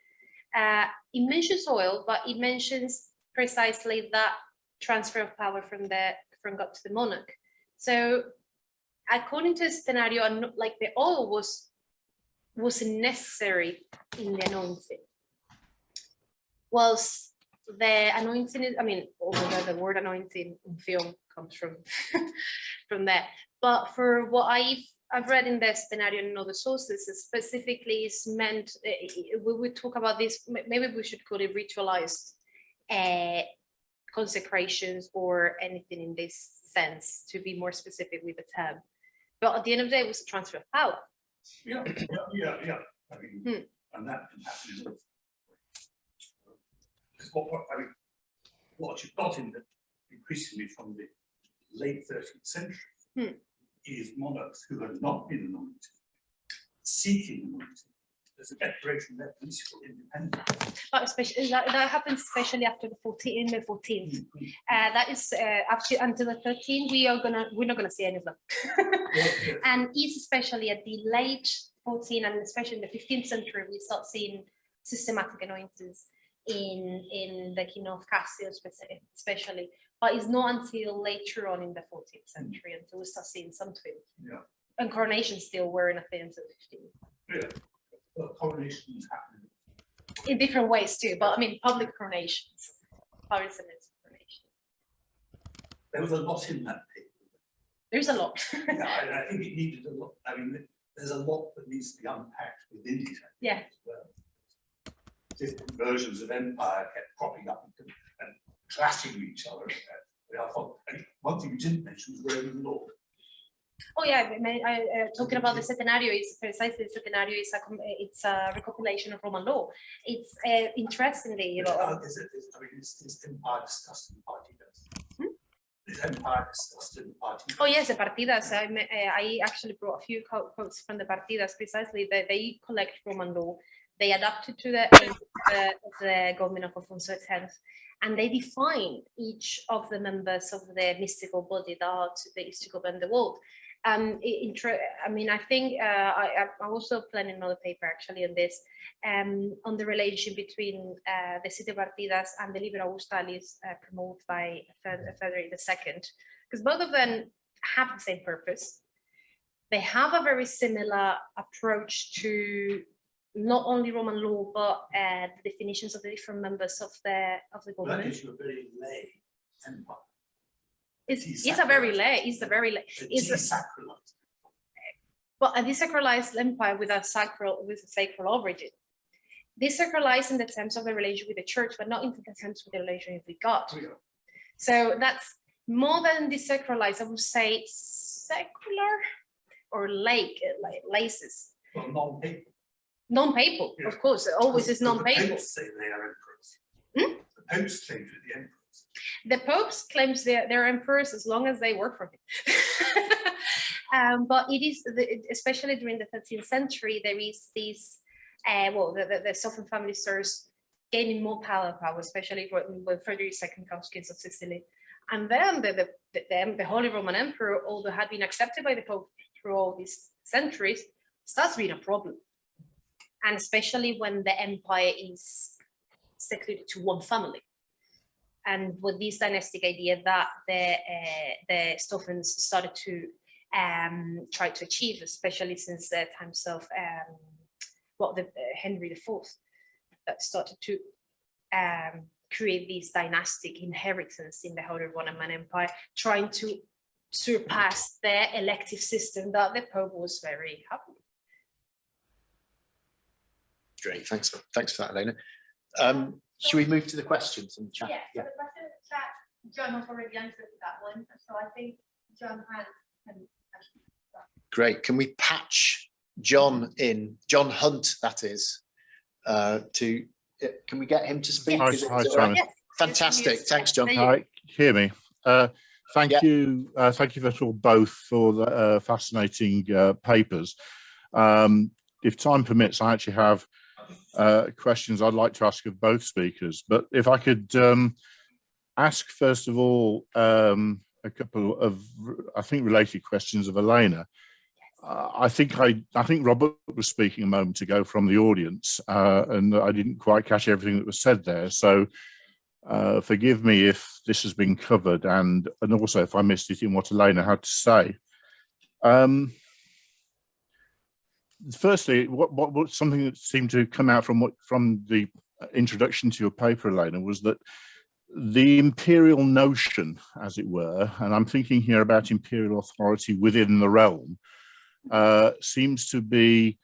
It mentions oil, but it mentions precisely that transfer of power from God to the monarch. So, according to the Centenario, like the oil wasn't necessary in the anointing. Whilst the anointing is, I mean, although the word anointing in film comes from there, but for what I've read in the Centenario and other sources, specifically is meant, we would talk about this, maybe we should call it ritualized consecrations or anything in this sense, to be more specific with the term. But at the end of the day, it was a transfer of power. Yeah. I mean, and that can happen. What you've got in the increasingly from the late 13th century is monarchs who had not been anointed, seeking anointing. There's a declaration of their political independence. But especially that happens especially after the 14th. That is actually until the 13th. We're not gonna see any of them. And it's especially at the late 14th and especially in the 15th century, we start seeing systematic anointings in the Kingdom of Castile, especially. But it's not until later on in the 14th century until we start seeing something. Yeah. And coronations still were in a thing until the 15th. Yeah. Well, coronations happen in different ways too, but I mean public coronations. Coronation. There was a lot in that paper. There's a lot. Yeah, I think it needed a lot. I mean, there's a lot that needs to be unpacked within it. Yeah. As well. Different versions of empire kept cropping up and clashing with each other. One thing we didn't mention was Roman law. Oh yeah, talking about the Centenario, is precisely the Centenario is it's a recopilation of Roman law. It's interestingly, you know. Is empire discussed in the party? Is empire discussed in the party? Oh yes, the partidas. I actually brought a few quotes from the partidas precisely that they collect Roman law. They adapted to the government of Alfonso X, and they define each of the members of the mystical body that is to govern the world. I mean, I think I'm also planning another paper actually on this, on the relation between the Siete Partidas and the Liber Augustalis promoted by Frederick II, because both of them have the same purpose. They have a very similar approach to not only Roman law, but the definitions of the different members of the government. That is a very lay empire. It's a very lay. It's a very lay. It's desacralized. But a desacralized empire with a sacral origin. desacralized in the terms of the relation with the church, but not in the terms of the relation with God. So that's more than desacralized, I would say secular or laces. Well, non-papal. Non-papal, Yeah. of course, it always is The non-papal. popes say they are emperors. Hmm? The popes claim to be the emperors. The popes claims they're emperors as long as they work for him. But it is, especially during the 13th century, there is this, the Southern family starts gaining more power, especially when Frederick II comes King of Sicily. And then the Holy Roman Emperor, although had been accepted by the Pope through all these centuries, starts being a problem. And especially when the empire is secluded to one family. And with this dynastic idea that the Stoffens started to try to achieve, especially since the times of Henry IV, that started to create this dynastic inheritance in the Holy Roman Empire, trying to surpass the elective system that the Pope was very happy with. Great, thanks for that, Elena. Should we move to the questions in the chat? Yeah, so the question in the chat, John has already answered that one, so I think John has. Great, can we patch John in, John Hunt, that is, can we get him to speak? Hi, Is it hi, all right? Simon. Yes. Fantastic, thanks, John. Hi, hear me. Thank Yeah. you first of all both for the fascinating papers. If time permits, I actually have questions I'd like to ask of both speakers, but if I could ask first of all a couple of, I think, related questions of Elena. I think Robert was speaking a moment ago from the audience, and I didn't quite catch everything that was said there. So forgive me if this has been covered, and also if I missed it in what Elena had to say. Firstly, what something that seemed to come out from the introduction to your paper, Elena, was that the imperial notion, as it were, and I'm thinking here about imperial authority within the realm, seems to be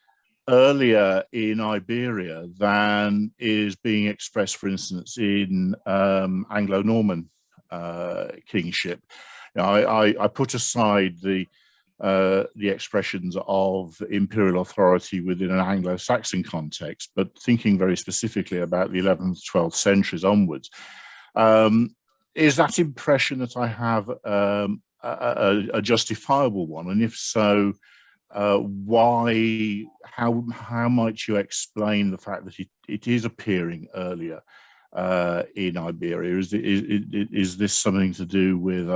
earlier in Iberia than is being expressed, for instance, in Anglo-Norman kingship. Now, I put aside the expressions of imperial authority within an Anglo-Saxon context, but thinking very specifically about the 11th, 12th centuries onwards, is that impression that I have a justifiable one? And if so, why? How might you explain the fact that it is appearing earlier in Iberia? Is this something to do with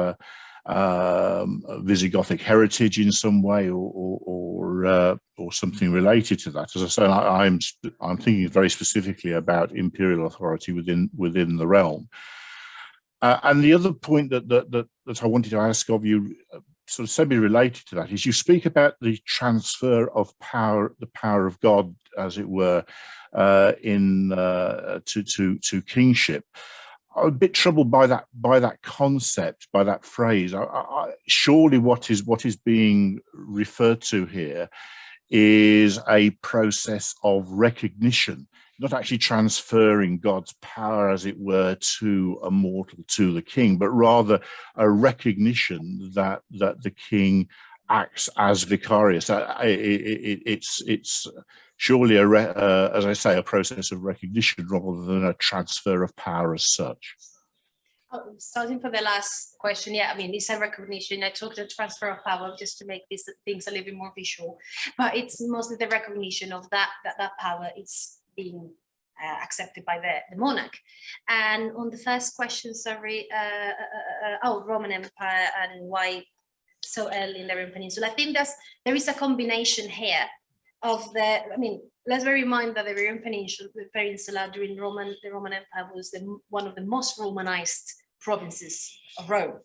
Visigothic heritage in some way, or something related to that? As I said, I'm thinking very specifically about imperial authority within the realm. And the other point that I wanted to ask of you, sort of semi-related to that, is you speak about the transfer of power, the power of God, as it were, to kingship. I'm a bit troubled by that concept, by that phrase. Surely what is being referred to here is a process of recognition, not actually transferring God's power, as it were, to a mortal, to the king, but rather a recognition that the king acts as vicarious. It's surely, as I say, a process of recognition rather than a transfer of power as such. Starting for the last question, yeah, I mean, it's a recognition. I took the transfer of power just to make these things a little bit more visual, but it's mostly the recognition of that power is being accepted by the monarch. And on the first question, sorry, Roman Empire and why so early in the Iberian Peninsula. I think there is a combination here of let's bear in mind that the Iberian Peninsula during the Roman Empire was one of the most Romanized provinces of Rome.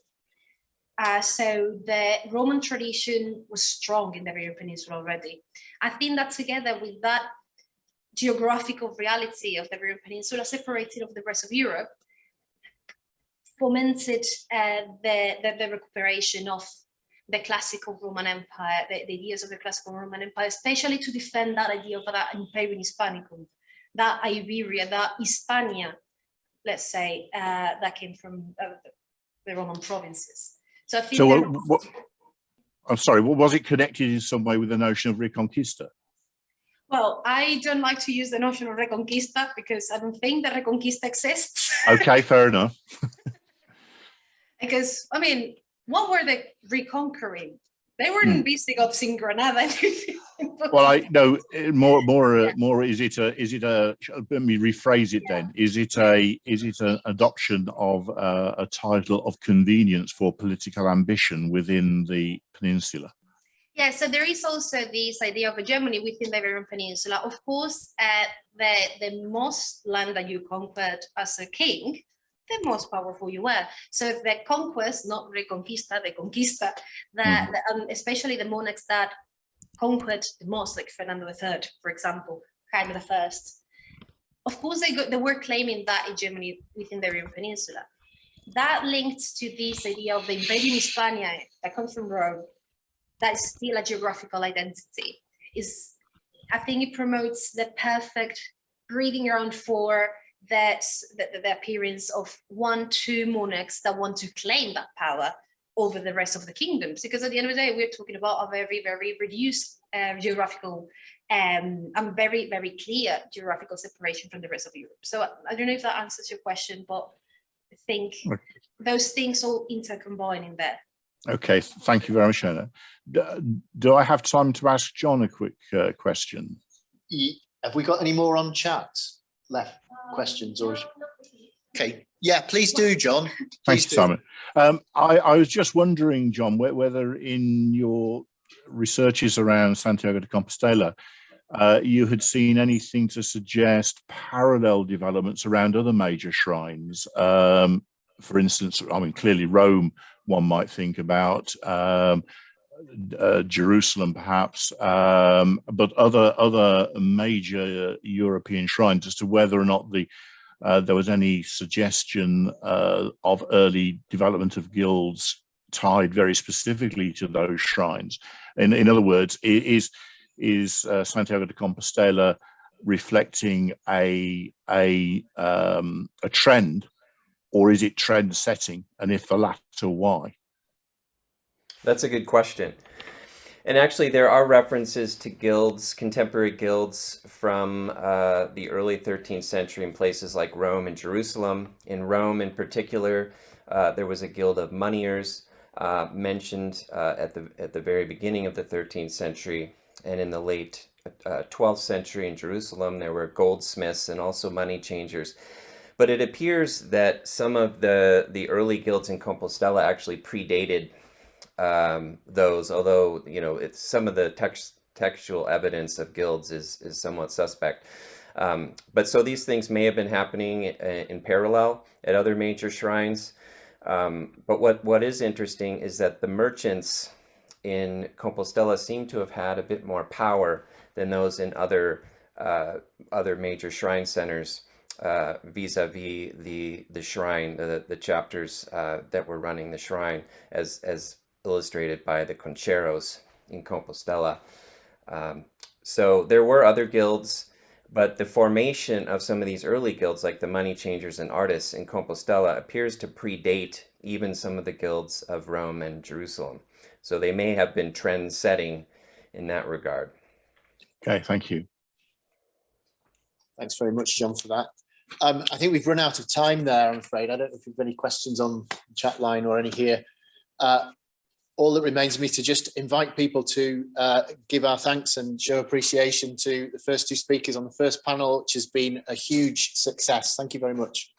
So the Roman tradition was strong in the Iberian Peninsula already. I think that together with that geographical reality of the Iberian Peninsula separated of the rest of Europe, fomented the recuperation of the classical Roman Empire, the ideas of the classical Roman Empire, especially to defend that idea of that Imperium Hispanicum that Iberia, that Hispania, let's say, that came from the Roman provinces. So I think So I'm sorry, was it connected in some way with the notion of Reconquista? well, I don't like to use the notion of Reconquista because I don't think that Reconquista exists. Okay, fair enough. Because, I mean, what were they reconquering? They weren't Visigoths in Granada. Well, I know more. Is it a? Let me rephrase it then. Is it an adoption of a title of convenience for political ambition within the peninsula? Yeah, so there is also this idea of hegemony within the Iberian Peninsula. Of course, the most land that you conquered as a king, the most powerful you were. So the conquest, not Reconquista, the conquista, especially the monarchs that conquered the most, like Fernando III, for example, Jaime I. Of course, they were claiming that hegemony within the Iberian Peninsula. That linked to this idea of the Iberian Hispania that comes from Rome, that is still a geographical identity. I think it promotes the perfect breeding ground for the appearance of 1-2 monarchs that want to claim that power over the rest of the kingdoms. Because at the end of the day, we're talking about a very, very reduced geographical and very, very clear geographical separation from the rest of Europe. So I don't know if that answers your question, but I think those things all intercombine in there. Okay, thank you very much, Elena. Do I have time to ask John a quick question? Have we got any more on chat left? Questions or? Okay, yeah, please do, John. Thanks, Simon. I was just wondering, John, whether in your researches around Santiago de Compostela, you had seen anything to suggest parallel developments around other major shrines. For instance, I mean, clearly Rome, one might think about, Jerusalem perhaps, but other major European shrines, as to whether or not there was any suggestion of early development of guilds tied very specifically to those shrines. In other words, is Santiago de Compostela reflecting a trend, or is it trend setting? And if the latter, why? That's a good question. And actually, there are references to guilds, contemporary guilds from the early 13th century in places like Rome and Jerusalem. In Rome, in particular, there was a guild of moneyers mentioned at the very beginning of the 13th century, and in the late 12th century in Jerusalem, there were goldsmiths and also money changers. But it appears that some of the early guilds in Compostela actually predated those, although, you know, it's some of the textual evidence of guilds is somewhat suspect. But so these things may have been happening in parallel at other major shrines. But what is interesting is that the merchants in Compostela seem to have had a bit more power than those in other major shrine centers, vis-a-vis the shrine, the chapters that were running the shrine, as illustrated by the concheros in Compostela. So there were other guilds, but the formation of some of these early guilds, like the money changers and artists in Compostela, appears to predate even some of the guilds of Rome and Jerusalem. So they may have been trend setting in that regard. Okay, thank you. Thanks very much, John, for that. I think we've run out of time there, I'm afraid. I don't know if you've any questions on the chat line or any here. All that remains me to just invite people to give our thanks and show appreciation to the first two speakers on the first panel, which has been a huge success. Thank you very much.